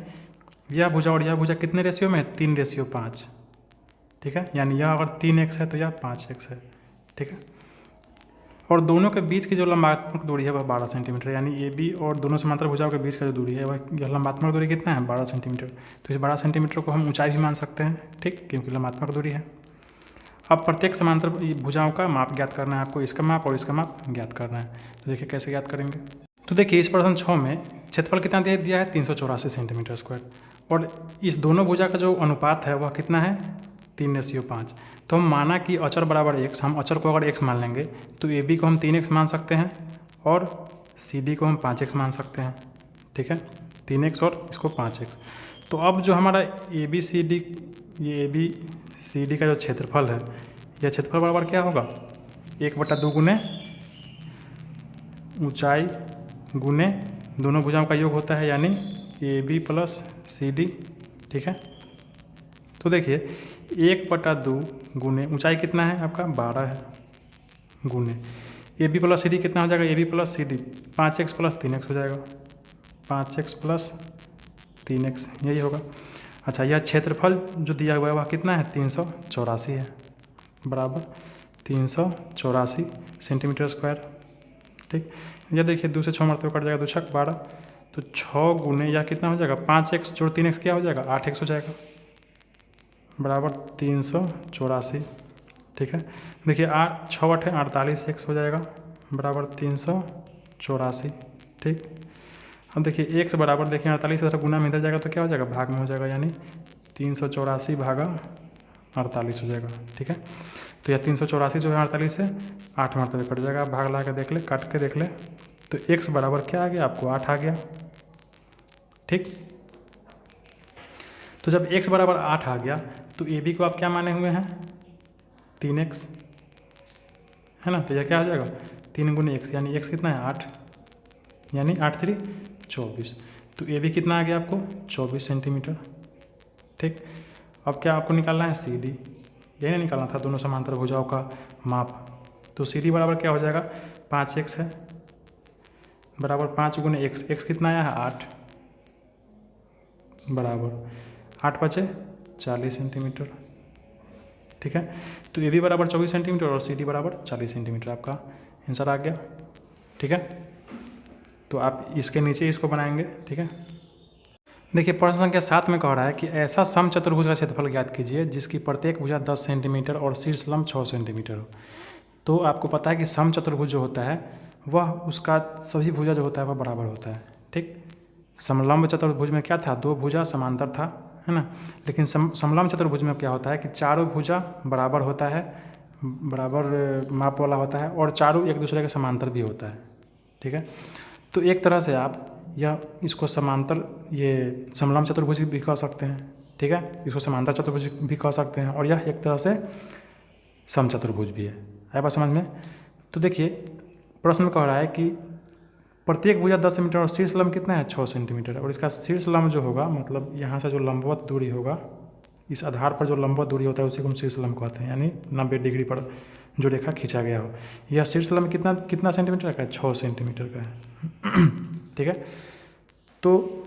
यह भुजा और यह भुजा कितने रेशियो में है 3:5। ठीक है, यानी यह अगर 3x है तो यह 5x है। ठीक है, और दोनों के बीच की जो लंबात्मक दूरी है वह 12 सेंटीमीटर, यानी ए बी और दोनों समांतर भुजाओं के बीच का जो दूरी है वह यह लंबात्मक दूरी कितना है 12 सेंटीमीटर। तो इस 12 सेंटीमीटर को हम ऊंचाई भी मान सकते हैं। ठीक, क्योंकि लंबात्मक दूरी है। अब प्रत्येक समांतर भुजाओं का माप ज्ञात करना है आपको, इसका माप और इसका माप ज्ञात करना है। तो देखिए कैसे ज्ञात करेंगे। तो देखिए इस प्रश्न 6 में क्षेत्रफल कितना दिया है 384 सेंटीमीटर स्क्वायर, और इस दोनों भुजा का जो अनुपात है वह कितना है 3:5। तो हम माना कि अचर बराबर x, हम अचर को अगर x मान लेंगे तो ए बी को हम 3x मान सकते हैं और सी डी को हम 5x मान सकते हैं। ठीक है, 3x और इसको 5x। तो अब जो हमारा ए बी सी डी, ये ए बी सी डी का जो क्षेत्रफल है, यह क्षेत्रफल बराबर क्या होगा 1/2 गुने ऊंचाई गुने दोनों भुजाओं का योग होता है, यानी a b plus c d. ठीक है, तो देखिए 1/2 गुने ऊंचाई कितना है आपका 12 है, गुने a b plus c d कितना हो जाएगा a b plus c d 5x plus 3x हो जाएगा, 5x प्लस 3x यही होगा। अच्छा, यह क्षेत्रफल जो दिया हुआ है वह कितना है 384 है, बराबर 384 सेंटीमीटर स्क्वायर। ठीक, यह देखिए 2 से 6 मरतबा कट जाएगा, 2 छक 12, तो 6 गुने यह कितना हो जाएगा 5x जोड़ 3x क्या हो जाएगा 8x हो जाएगा, बराबर 384। ठीक है, देखिए 6 8 48x हो जाएगा, बराबर 384। ठीक, अब देखिए x बराबर देखिए 48 से गुना में इधर जाएगा तो क्या हो जाएगा भाग में हो जाएगा, यानी 384 भागा 48 हो जाएगा। ठीक है, तो यह 384 जो है 48 से 8 मरतबे कट जाएगा। आप भाग ला के देख ले, काट के देख ले, तो x बराबर क्या आ गया आपको 8 आ गया। ठीक, तो जब x बराबर 8 आ गया तो ए बी को आप क्या माने हुए हैं 3x है ना, तो यह क्या हो जाएगा 3 गुने x, यानी x कितना है 8, यानी 8 3 24। तो ए बी कितना आ गया आपको 24 सेंटीमीटर। ठीक, अब क्या आपको निकालना है सी डी, यही ना निकालना था दोनों समांतर भुजाओं का माप। तो सी डी बराबर क्या हो जाएगा 5x है, बराबर 5 गुने x, x कितना आया है 8, बराबर 8 बचे 40 सेंटीमीटर। ठीक है, तो ए बी बराबर 24 सेंटीमीटर और सी डी बराबर 40 सेंटीमीटर आपका आंसर आ गया। ठीक है, तो आप इसके नीचे इसको बनाएंगे। ठीक है, देखिए प्रश्न संख्या 7 में कह रहा है कि ऐसा समचतुर्भुज का क्षेत्रफल ज्ञात कीजिए जिसकी प्रत्येक भुजा 10 सेंटीमीटर और शीर्ष लंब 6 सेंटीमीटर हो। तो आपको पता है कि समचतुर्भुज जो होता है वह उसका सभी भुजा जो होता है वह बराबर होता है। ठीक, समलंब चतुर्भुज में क्या था 2 भुजा समांतर था, है ना, लेकिन समलंब चतुर्भुज में क्या होता है कि चारों भुजा बराबर होता है, बराबर माप वाला होता है और चारों एक दूसरे के समांतर भी होता है। ठीक है, तो एक तरह से आप यह इसको समांतर ये समलंब चतुर्भुज भी कह सकते हैं। ठीक है, इसको समांतर चतुर्भुज भी कह सकते हैं, और यह एक तरह से समचतुर्भुज भी है। आया बात समझ में। तो देखिए प्रश्न में कह रहा है कि प्रत्येक भुजा 10 सेंटीमीटर और शीर्ष लंब कितना है 6 सेंटीमीटर, और इसका शीर्ष लंब जो होगा मतलब यहाँ से जो लंबवत दूरी होगा, इस आधार पर जो लंबवत दूरी होता है उसी को हम शीर्ष लंब कहते हैं, यानी 90 डिग्री पर जो रेखा खींचा गया हो। यह शीर्ष लंब कितना सेंटीमीटर का है 6 सेंटीमीटर का है। ठीक है, तो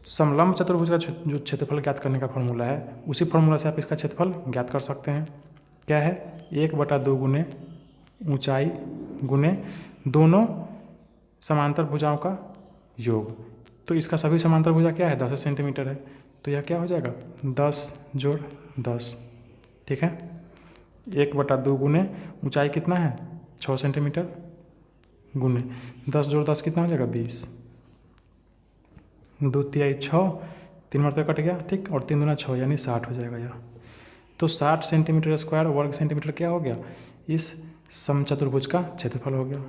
समलंब चतुर्भुज का जो क्षेत्रफल ज्ञात करने का फॉर्मूला है उसी फॉर्मूला से आप इसका क्षेत्रफल ज्ञात कर सकते हैं। क्या है 1/2 गुने ऊंचाई गुने दोनों समांतर भुजाओं का योग। तो इसका सभी समांतर भुजा क्या है 10 सेंटीमीटर है, तो यह क्या हो जाएगा 10 जोड़ 10। ठीक है, 1/2 गुने ऊंचाई कितना है 6 सेंटीमीटर गुने 10 जोड़ 10 कितना हो जाएगा 20, 2 तिहाई 6, 3 मरतबा कट गया। ठीक, और 3 दूना 6 यानी 60 हो जाएगा यह। तो 60 सेंटीमीटर स्क्वायर वर्ग सेंटीमीटर क्या हो गया इस समचतुर्भुज का क्षेत्रफल हो गया।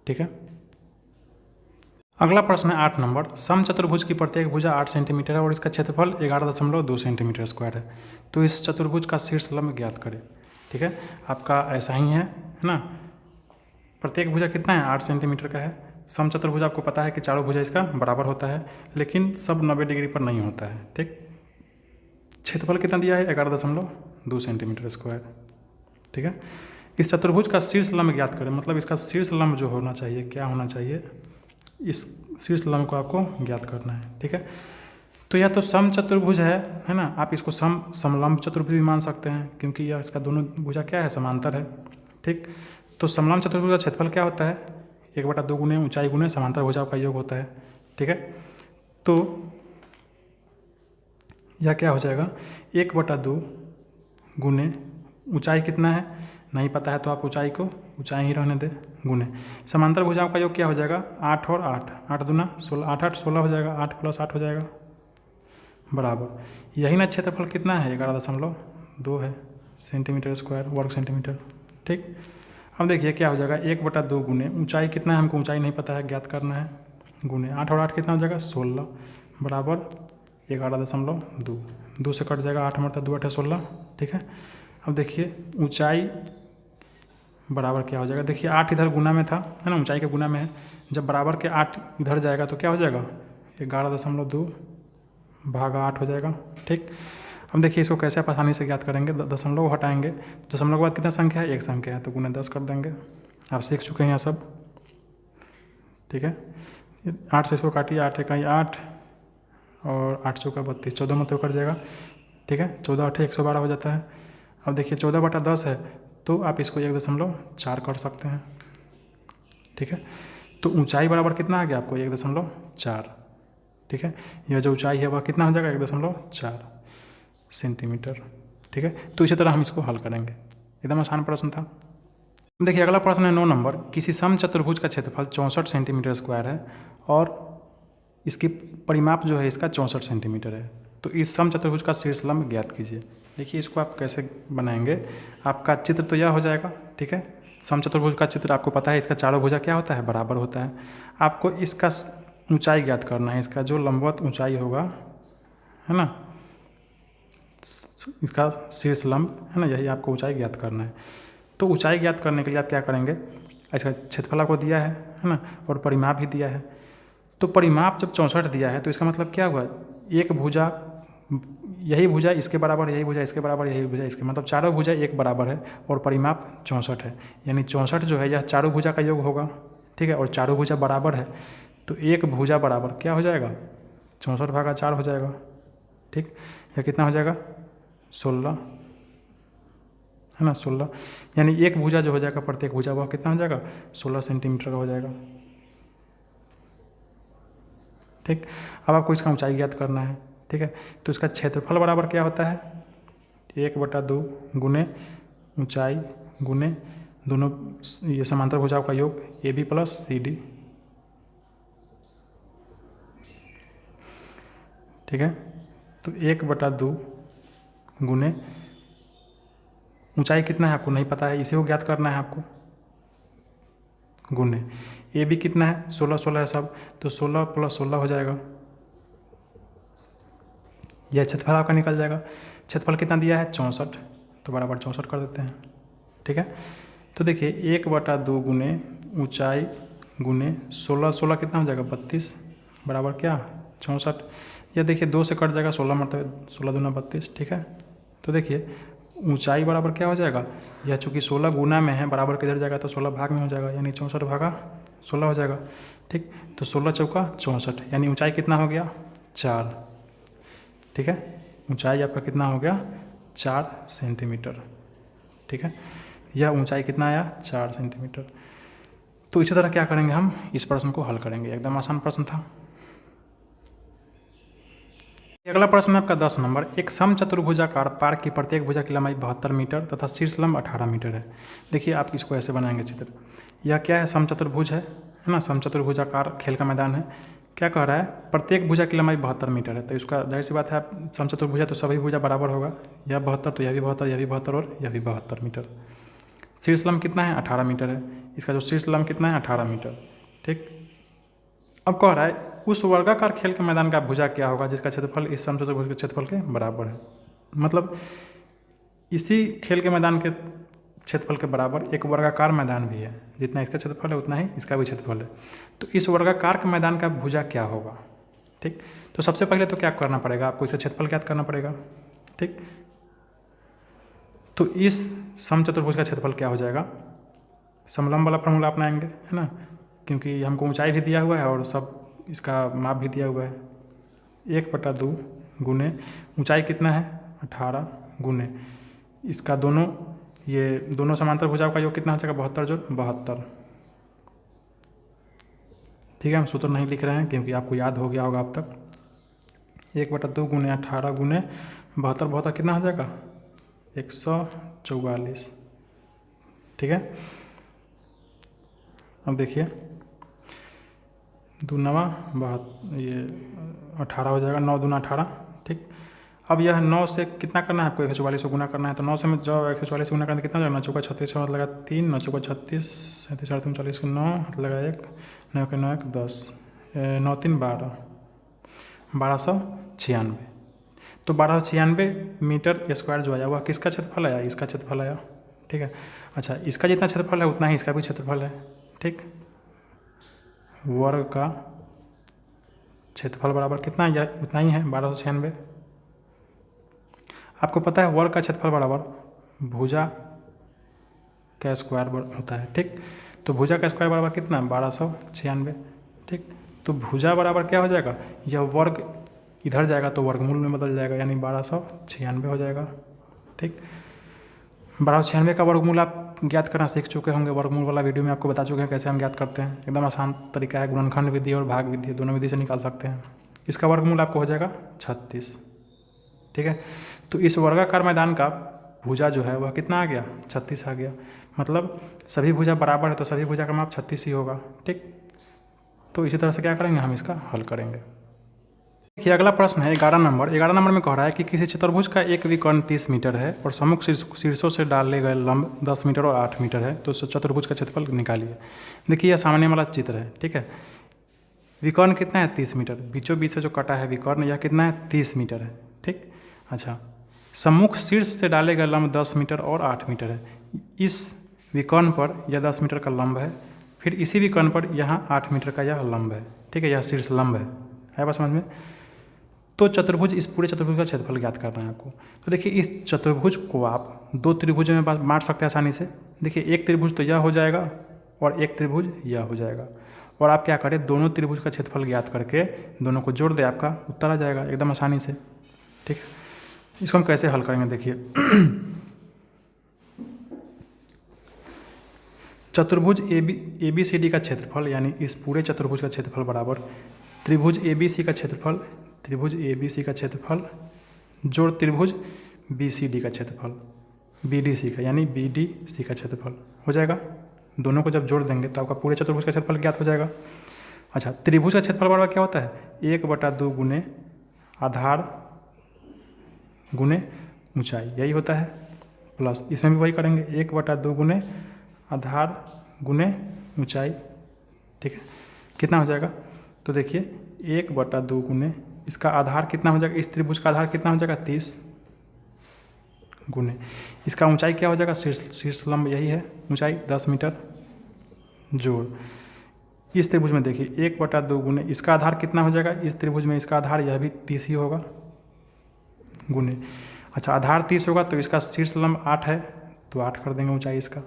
ठीक है, अगला प्रश्न है 8 नंबर। समचतुर्भुज की प्रत्येक भुजा 8 सेंटीमीटर है और इसका क्षेत्रफल 11.2 सेंटीमीटर स्क्वायर है। तो इस चतुर्भुज का शीर्ष लंब ज्ञात करें। ठीक है, आपका ऐसा ही है ना, प्रत्येक भुजा कितना है 8 सेंटीमीटर का है। समचतुर्भुज आपको पता है कि चारों भुजा इसका बराबर होता है, लेकिन सब 90 डिग्री पर नहीं होता है। ठीक, क्षेत्रफल कितना दिया है 11.2 सेंटीमीटर स्क्वायर। ठीक है, इस चतुर्भुज का शीर्ष लंब ज्ञात करें, मतलब इसका शीर्ष लंब जो होना चाहिए क्या होना चाहिए, इस शीर्ष लंब को आपको ज्ञात करना है। ठीक है, तो यह तो समचतुर्भुज है ना, आप इसको समलंब चतुर्भुज भी मान सकते हैं क्योंकि यह इसका दोनों भुजा क्या है समांतर है। ठीक, तो समलंब चतुर्भुज का क्षेत्रफल क्या होता है 1/2 गुने ऊंचाई गुने समांतर भुजाओं का योग होता है। ठीक है, तो यह क्या हो जाएगा 1/2 गुने ऊंचाई कितना है नहीं पता है तो आप ऊंचाई ही रहने दें, गुने समांतर भुजाओं का योग क्या हो जाएगा 8 और 8, 8 दूना 16, 8 8 16 हो जाएगा, 8 + 8 हो जाएगा बराबर। यही ना क्षेत्रफल कितना है 11.2 है सेंटीमीटर स्क्वायर, वर्ग सेंटीमीटर। ठीक, अब देखिए क्या हो जाएगा 1/2 गुने ऊंचाई कितना है, हमको ऊंचाई नहीं पता है ज्ञात करना है, गुने 8 और 8 कितना हो जाएगा 16 बराबर 11.2, 2 से कट जाएगा 8 मरता 2 8 16। ठीक है, अब देखिए ऊंचाई बराबर क्या हो जाएगा, देखिए 8 इधर गुना में था है ना, ऊंचाई के गुना में है, जब बराबर के 8 इधर जाएगा तो क्या हो जाएगा 11.2 भागा 8 हो जाएगा। ठीक, अब देखिए इसको कैसे आप आसानी से ज्ञात करेंगे, दशमलव को हटाएंगे, दशमलव के बाद कितना संख्या है एक संख्या है तो गुना 10 कर देंगे, आप सीख चुके हैं यह सब। ठीक है, 8 से इसको काटिए, 8 × 8 और 8 × 32, 14 में तो कट जाएगा। ठीक है, 14 8 112 हो जाता है। अब देखिए 14/10 है तो आप इसको 1.4 कर सकते हैं। ठीक है, तो ऊंचाई बराबर कितना आ गया आपको 1.4। ठीक है, यह जो ऊंचाई है वह कितना हो जाएगा 1.4 सेंटीमीटर। ठीक है, तो इसी तरह हम इसको हल करेंगे, एकदम आसान प्रश्न था। देखिए अगला प्रश्न है 9 नंबर, किसी समचतुर्भुज का क्षेत्रफल 64 सेंटीमीटर स्क्वायर है और इसकी परिमाप जो है इसका 64 सेंटीमीटर है, तो इस समचतुर्भुज का शीर्ष लंब ज्ञात कीजिए। देखिए इसको आप कैसे बनाएंगे, आपका चित्र तो यह हो जाएगा। ठीक है, समचतुर्भुज का चित्र आपको पता है इसका चारों भुजा क्या होता है बराबर होता है, आपको इसका ऊंचाई ज्ञात करना है, इसका जो लंबवत ऊंचाई होगा है ना, इसका शीर्ष लंब है ना, यही आपको ऊंचाई ज्ञात करना है। तो ऊंचाई ज्ञात करने के लिए आप क्या करेंगे, इसका क्षेत्रफल आपको दिया है ना, और परिमाप भी दिया है। तो परिमाप जब 64 दिया है तो इसका मतलब क्या हुआ, एक भुजा यही भुजा इसके बराबर, यही भुजा इसके बराबर, यही भुजा इसके, मतलब चारों भुजा एक बराबर है और परिमाप 64 है, यानी 64 जो है यह चारों भुजा का योग होगा। ठीक है, और चारों भुजा बराबर है तो एक भुजा बराबर क्या हो जाएगा 64/4 हो जाएगा। ठीक, यह कितना हो जाएगा 16 है ना, 16, यानी एक भुजा जो हो जाएगा प्रत्येक भुजा वह कितना हो जाएगा 16 सेंटीमीटर का हो जाएगा। ठीक, अब आपको इसका ऊंचाई ज्ञात करना है। ठीक है, तो इसका क्षेत्रफल बराबर क्या होता है 1/2 गुने ऊंचाई गुने दोनों ये समांतर भुजाओं का योग AB + CD। ठीक है, तो 1/2 गुने ऊंचाई कितना है आपको नहीं पता है, इसे को ज्ञात करना है आपको, गुने AB कितना है 16 16 है सब, तो 16 + 16 हो जाएगा, यह क्षेत्रफल आपका निकल जाएगा। क्षेत्रफल कितना दिया है 64, तो बराबर 64 कर देते हैं। ठीक है, तो देखिए 1/2 गुने ऊंचाई गुने 16 16 कितना हो जाएगा 32 बराबर क्या 64, यह देखिए 2 से कट जाएगा 16 मतलब 16 दूना 32। ठीक है, तो देखिए ऊंचाई बराबर क्या हो जाएगा, यह चूँकि 16 गुना में है बराबर किधर जाएगा तो 16 भाग में हो जाएगा, यानी 64/16 हो जाएगा। ठीक, तो 16 चौका 64, यानी ऊंचाई कितना हो गया 4। ठीक है, ऊंचाई आपका कितना हो गया 4 सेंटीमीटर। ठीक है, यह ऊंचाई कितना आया 4 सेंटीमीटर। तो इसी तरह क्या करेंगे हम इस प्रश्न को हल करेंगे, एकदम आसान प्रश्न था। अगला प्रश्न है आपका 10 नंबर, एक समचतुर्भुजाकार पार्क की प्रत्येक भुजा की लंबाई 72 मीटर तथा शीर्ष लंब 18 मीटर है। देखिए आप इसको ऐसे बनाएंगे चित्र, यह क्या है समचतुर्भुज है ना, समचतुर्भुजाकार खेल का मैदान है। क्या कह रहा है प्रत्येक भुजा की लंबाई 72 मीटर है, तो इसका जाहिर सी बात है समचतुर्भुज है तो सभी भुजा बराबर होगा, यह 72 तो यह भी 72, यह भी 72 और यह भी 72 मीटर। शीर्ष लंब कितना है 18 मीटर है, इसका जो शीर्ष लंब कितना है 18 मीटर। ठीक, अब कह रहा है उस वर्गाकार खेल के मैदान का भुजा क्या होगा जिसका क्षेत्रफल इस समचतुर्भुज के क्षेत्रफल के बराबर है। मतलब इसी खेल के मैदान के क्षेत्रफल के बराबर एक वर्गाकार मैदान भी है। जितना इसका क्षेत्रफल है उतना ही इसका भी क्षेत्रफल है। तो इस वर्गाकार के मैदान का भुजा क्या होगा? ठीक, तो सबसे पहले तो क्या करना पड़ेगा, आपको इसका क्षेत्रफल ज्ञात करना पड़ेगा। ठीक, तो इस समचतुर्भुज का क्षेत्रफल क्या हो जाएगा? समलंब वाला फॉर्मूला अपनाएंगे, है ना, क्योंकि हमको ऊंचाई भी दिया हुआ है और सब इसका माप भी दिया हुआ है। 1/2 गुने ऊंचाई कितना है 18 गुने इसका दोनों, ये दोनों समांतर भुजाओं का योग कितना हो जाएगा 72 जोड़ 72। ठीक है, हम सूत्र नहीं लिख रहे हैं क्योंकि आपको याद हो गया होगा अब तक। 1/2 गुने 18 गुने 72, 72 कितना हो जाएगा 144। ठीक है, अब देखिए 2 9 ये 18 हो जाएगा, 9 दूना 18। ठीक, अब यह 9 से कितना करना है आपको 144 को गुना करना है, तो 9 से में जब 144 से गुना करना कितना हो जाएगा 9 चौका 36 हाथ लगा 3, 9 चौका 36, 37 8 39 को 9 हाथ लगा 1, 9 के 9 1 10, 9 3 12, 1296। तो 1296 मीटर स्क्वायर जो आया वह किसका क्षेत्रफल आया? इसका क्षेत्रफल आया। ठीक है, अच्छा इसका जितना क्षेत्रफल है उतना ही इसका भी क्षेत्रफल है। ठीक, वर्ग का क्षेत्रफल बराबर कितना या उतना ही है 1296। आपको पता है वर्ग का क्षेत्रफल बराबर भुजा का स्क्वायर होता है। ठीक, तो भुजा का स्क्वायर बराबर कितना 1296। ठीक, तो भुजा बराबर क्या हो जाएगा, यह वर्ग इधर जाएगा तो वर्गमूल में बदल जाएगा, यानी 1296 हो जाएगा। ठीक, 1296 का वर्गमूल आप ज्ञात करना सीख चुके होंगे, वर्गमूल वाला वीडियो में आपको बता चुके हैं कैसे हम ज्ञात करते हैं। एकदम आसान तरीका है, गुणनखंड विधि और भाग विधि दोनों विधि से निकाल सकते हैं। इसका वर्गमूल आपको हो जाएगा 36। ठीक है, तो इस वर्गाकार मैदान का भुजा जो है वह कितना आ गया 36 आ गया। मतलब सभी भुजा बराबर है तो सभी भुजा का माप 36 ही होगा। ठीक, तो इसी तरह से क्या करेंगे, हम इसका हल करेंगे। देखिए अगला प्रश्न है 11 नंबर। 11 नंबर में कह रहा है कि किसी चतुर्भुज का एक विकर्ण 30 मीटर है और सम्मुख शीर्षों से डाले गए लंब 10 मीटर और 8 मीटर है, तो चतुर्भुज का क्षेत्रफल निकालिए। देखिए यह सामने वाला चित्र है। ठीक है, विकर्ण कितना है 30 मीटर, बीचों बीच से जो कटा है विकर्ण यह कितना है 30 मीटर है। ठीक, अच्छा सम्मुख शीर्ष से डाले गए लंब 10 मीटर और 8 मीटर है। इस विकर्ण पर यह 10 मीटर का लंब है, फिर इसी विकर्ण पर यहाँ 8 मीटर का यह लंब है। ठीक है, यह शीर्ष लंब है बात समझ में। तो चतुर्भुज, इस पूरे चतुर्भुज का क्षेत्रफल ज्ञात करना है आपको। तो देखिए इस चतुर्भुज को आप 2 त्रिभुजों में बांट सकते हैं आसानी से। देखिए एक त्रिभुज तो यह हो जाएगा और एक त्रिभुज यह हो जाएगा, और आप क्या करें दोनों त्रिभुज का क्षेत्रफल ज्ञात करके दोनों को जोड़ दे, आपका उत्तर आ जाएगा एकदम आसानी से। ठीक है, इसको हम कैसे हल करेंगे देखिए। चतुर्भुज ए बी सी डी का क्षेत्रफल, यानी इस पूरे चतुर्भुज का क्षेत्रफल बराबर त्रिभुज ए बी सी का क्षेत्रफल, त्रिभुज ए बी सी का क्षेत्रफल जोड़ त्रिभुज बी सी डी का क्षेत्रफल, बी डी सी का, यानी बी डी सी का क्षेत्रफल हो जाएगा। दोनों को जब जोड़ देंगे तो आपका पूरे चतुर्भुज का क्षेत्रफल ज्ञात हो जाएगा। अच्छा त्रिभुज का क्षेत्रफल बराबर क्या होता है 1/2 गुने आधार गुने ऊंचाई, यही होता है। प्लस इसमें भी वही करेंगे 1/2 गुने आधार गुने ऊंचाई। ठीक है, कितना हो जाएगा, तो देखिए 1/2 गुने इसका आधार कितना हो जाएगा, इस त्रिभुज का आधार कितना हो जाएगा 30 गुने इसका ऊंचाई क्या हो जाएगा, शीर्ष लंब यही है, ऊंचाई 10 मीटर जोड़ इस त्रिभुज में देखिए 1/2 गुने इसका आधार कितना हो जाएगा, इस त्रिभुज में इसका आधार यह भी 30 ही होगा गुने। अच्छा आधार 30 होगा तो इसका शीर्ष लंब 8 है तो 8 कर देंगे ऊंचाई इसका।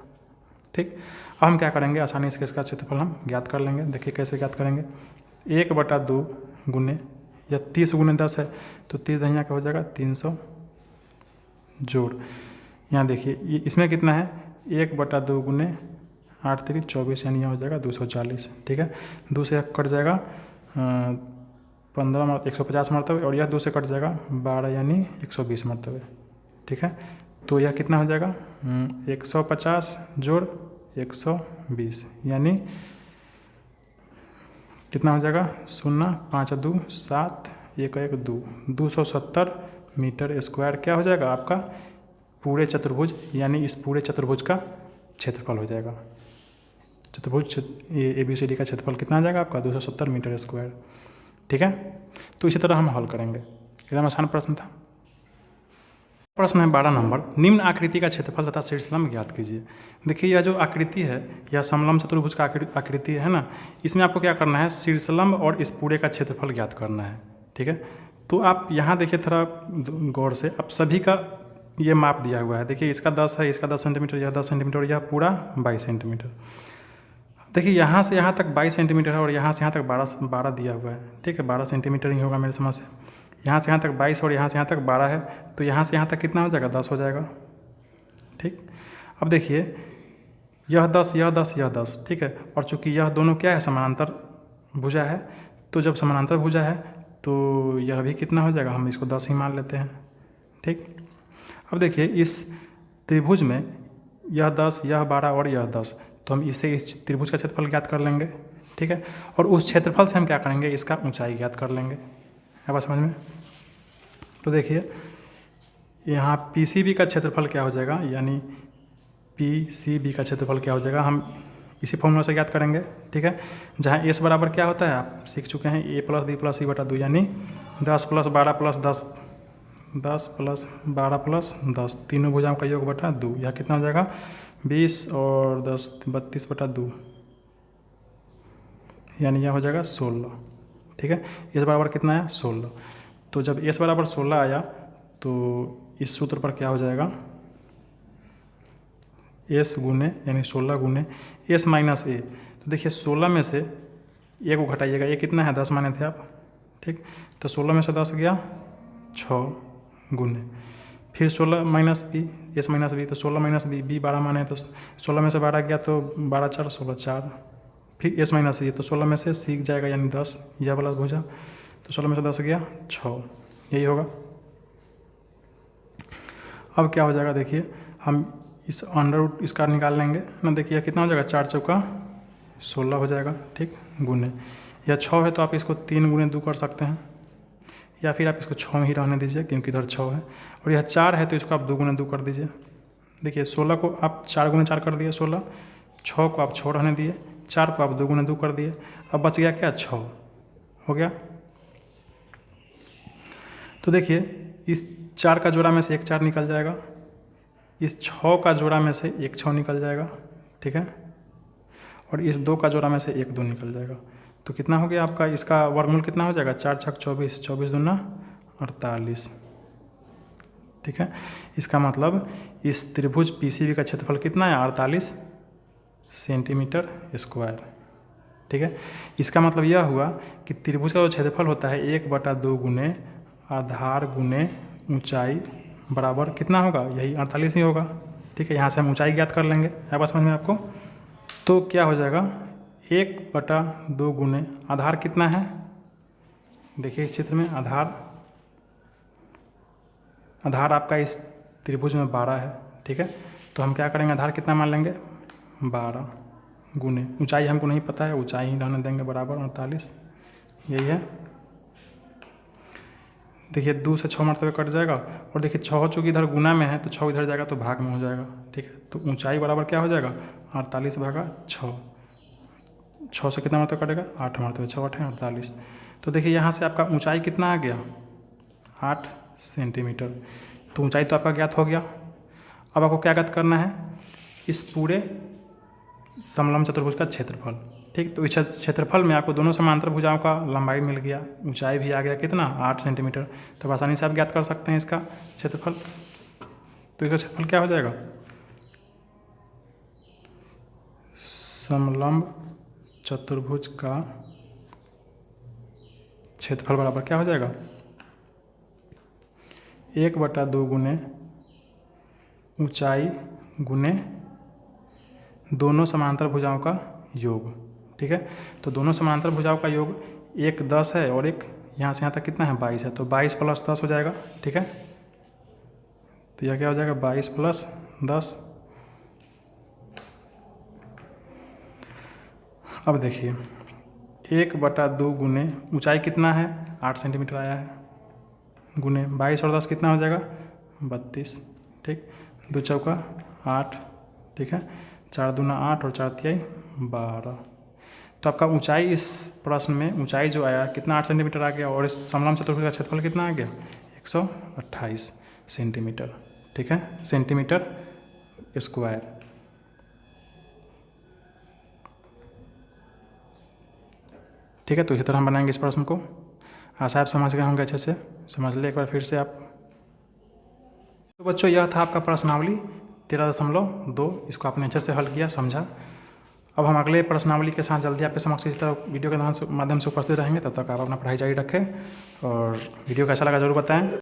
ठीक, अब हम क्या करेंगे आसानी से इसका क्षेत्रफल हम ज्ञात कर लेंगे। देखिए कैसे ज्ञात करेंगे, 1/2 गुने या 30 गुने 10 है तो 30 दहिया का हो जाएगा 300 जोड़, यहाँ देखिए ये इसमें कितना है 1/2 गुने 8 3 24, यानी यहाँ हो जाएगा 240। ठीक है, 2 से 1 कट जाएगा 15 150 मरतबे, और यह 2 से कट जाएगा 12 यानी 120 मरतबे। ठीक है, तो यह कितना हो जाएगा 150 जोड़ 120, यानी कितना हो जाएगा 0 5 2 7 1 1 2 270 मीटर स्क्वायर क्या हो जाएगा आपका पूरे चतुर्भुज, यानी इस पूरे चतुर्भुज का क्षेत्रफल हो जाएगा। चतुर्भुज ए बी सी डी का क्षेत्रफल कितना आ जाएगा आपका 270 मीटर स्क्वायर। ठीक है, तो इसी तरह हम हल करेंगे। एकदम आसान प्रश्न था। प्रश्न है 12 नंबर, निम्न आकृति का क्षेत्रफल तथा शीर्षलंब ज्ञात कीजिए। देखिए यह जो आकृति है यह समलंब चतुर्भुज का आकृति है ना, इसमें आपको क्या करना है, शीर्षलंब और इस पूरे का क्षेत्रफल ज्ञात करना है। ठीक है, तो आप यहाँ देखिए थोड़ा गौर से, अब सभी का ये माप दिया हुआ है। देखिए इसका 10 है, इसका 10 सेंटीमीटर, यह 10 सेंटीमीटर और यह पूरा 22 सेंटीमीटर। देखिए यहाँ से यहाँ तक 22 सेंटीमीटर है और यहाँ से यहाँ तक 12 दिया हुआ है। ठीक है, 12 सेंटीमीटर ही होगा मेरे समझ से। यहाँ से यहाँ तक 22 और यहाँ से यहाँ तक 12 है, तो यहाँ से यहाँ तक कितना हो जाएगा, 10 हो जाएगा। ठीक, अब देखिए यह 10, यह 10, यह 10। ठीक है, और चूंकि यह दोनों क्या है, समानांतर भुजा है, तो जब समानांतर भुजा है तो यह भी कितना हो जाएगा, हम इसको 10 ही मान लेते हैं। ठीक, अब देखिए इस त्रिभुज में यह 10, यह 12 और यह 10, तो हम इससे इस त्रिभुज का क्षेत्रफल ज्ञात कर लेंगे। ठीक है, और उस क्षेत्रफल से हम क्या करेंगे, इसका ऊंचाई ज्ञात कर लेंगे। है बात समझ में? तो देखिए यहाँ PCB का क्षेत्रफल क्या हो जाएगा, यानी PCB का क्षेत्रफल क्या हो जाएगा, हम इसी फॉर्मूला से ज्ञात करेंगे। ठीक है, जहाँ S बराबर क्या होता है, आप सीख चुके हैं, A + B + C/2, यानी 10 + 12 + 10, 10 + 12 + 10, तीनों भुजाओं का योग बटा 2। यह कितना हो जाएगा, 20 और 10 32/2, यानी यह हो जाएगा 16। ठीक है, S बराबर कितना है, 16। तो जब S बराबर 16 आया तो इस सूत्र पर क्या हो जाएगा, S गुने, यानी 16 गुने S - A। तो देखिए 16 में से A को घटाइएगा, ये कितना है, 10 माने थे आप। ठीक, तो 16 में से 10 गया 6 गुने, फिर 16 - B, S - B, तो 16 - B, B 12 माने, तो 16 में से 12 गया तो 12 4 16 4, फिर S - C, तो 16 में से C जाएगा, यानी 10, यह वाला भुजा, तो 16 में से 10 गया 6, यही होगा। अब क्या हो जाएगा, देखिए हम इस अंडर इसका निकाल लेंगे ना। देखिए कितना हो जाएगा, 4 चौका 16 हो जाएगा। ठीक, गुने, यह 6 है तो आप इसको 3 गुने 2 कर सकते हैं, या फिर आप इसको 6 ही रहने दीजिए क्योंकि इधर 6 है, और यह 4 है तो इसको आप 2 गुने 2 कर दीजिए। देखिए 16 को आप 4 गुने 4 कर दिए 16, 6 को आप 6 रहने दिए, 4 को आप 2 गुने 2 कर दिए, अब बच गया क्या, 6 हो गया। तो देखिए इस 4 का जोड़ा में से एक 4 निकल जाएगा, इस 6 का जोड़ा में से एक 6 निकल जाएगा। ठीक है, और इस 2 का जोड़ा में से एक 2 निकल जाएगा। तो कितना हो गया आपका, इसका वर्गमूल कितना हो जाएगा, 4 छक 24, 24 दूना 48। ठीक है, इसका मतलब इस त्रिभुज PCB का क्षेत्रफल कितना है, 48 सेंटीमीटर स्क्वायर। ठीक है, इसका मतलब यह हुआ कि त्रिभुज का जो क्षेत्रफल होता है 1/2 गुने आधार गुने ऊंचाई बराबर कितना होगा, यही 48 ही होगा। ठीक है, यहाँ से हम ऊंचाई ज्ञात कर लेंगे। है बात समझ में आपको? तो क्या हो जाएगा, 1/2 गुने आधार कितना है, देखिए इस चित्र में आधार आपका इस त्रिभुज में 12 है। ठीक है, तो हम क्या करेंगे, आधार कितना मान लेंगे, 12 गुने ऊंचाई हमको नहीं पता है, ऊंचाई ही रहने देंगे बराबर 48, यही है। देखिए 2 से 6 मरतबे कट जाएगा, और देखिए 6 चूँकि इधर गुना में है तो 6 इधर जाएगा तो भाग में हो जाएगा। ठीक है, तो ऊंचाई बराबर क्या हो जाएगा, 48/6। 6 से कितना मरतबे कटेगा, 8 मरतबे, 6 8 48। तो देखिए यहाँ से आपका ऊंचाई कितना आ गया, 8 सेंटीमीटर। तो ऊंचाई तो आपका ज्ञात हो गया। अब आपको क्या ज्ञात करना है, इस पूरे समलंब चतुर्भुज का क्षेत्रफल। ठीक, तो इस क्षेत्रफल में आपको दोनों समांतर भुजाओं का लंबाई मिल गया, ऊंचाई भी आ गया कितना, 8 सेंटीमीटर। तो आसानी से आप ज्ञात कर सकते हैं इसका क्षेत्रफल। तो इसका क्षेत्रफल क्या हो जाएगा, समलंब चतुर्भुज का क्षेत्रफल बराबर क्या हो जाएगा, 1/2 गुने ऊंचाई गुने दोनों समांतर भुजाओं का योग। ठीक है, तो दोनों समांतर भुजाओं का योग, एक 10 है और एक यहाँ से यहाँ तक कितना है, 22 है, तो 22 + 10 हो जाएगा। ठीक है, तो यह क्या हो जाएगा, 22 + 10। अब देखिए 1/2 गुने ऊंचाई कितना है, 8 सेंटीमीटर आया है, गुने 22 और 10 कितना हो जाएगा, 32। ठीक, 2 चौका 8। ठीक है, 4 दूना 8 और 4 तिहाई 12। तो आपका ऊंचाई इस प्रश्न में ऊंचाई जो आया कितना, 8 सेंटीमीटर आ गया, और इस समलंब चतुर्भुज का क्षेत्रफल कितना आ गया, 128 सेंटीमीटर। ठीक है, सेंटीमीटर स्क्वायर। ठीक है, तो इसी तरह हम बनाएंगे इस प्रश्न को। आशा आप समझ गए होंगे, अच्छे से समझ ले एक बार फिर से आप। तो बच्चों, यह था आपका प्रश्नावली 13.2। इसको आपने अच्छे से हल किया, समझा। अब हम अगले प्रश्नावली के साथ जल्दी आपके समक्ष इस तरह वीडियो के माध्यम से उपस्थित रहेंगे। तब तक आप अपना पढ़ाई जारी रखें और वीडियो कैसा लगा जरूर बताएं।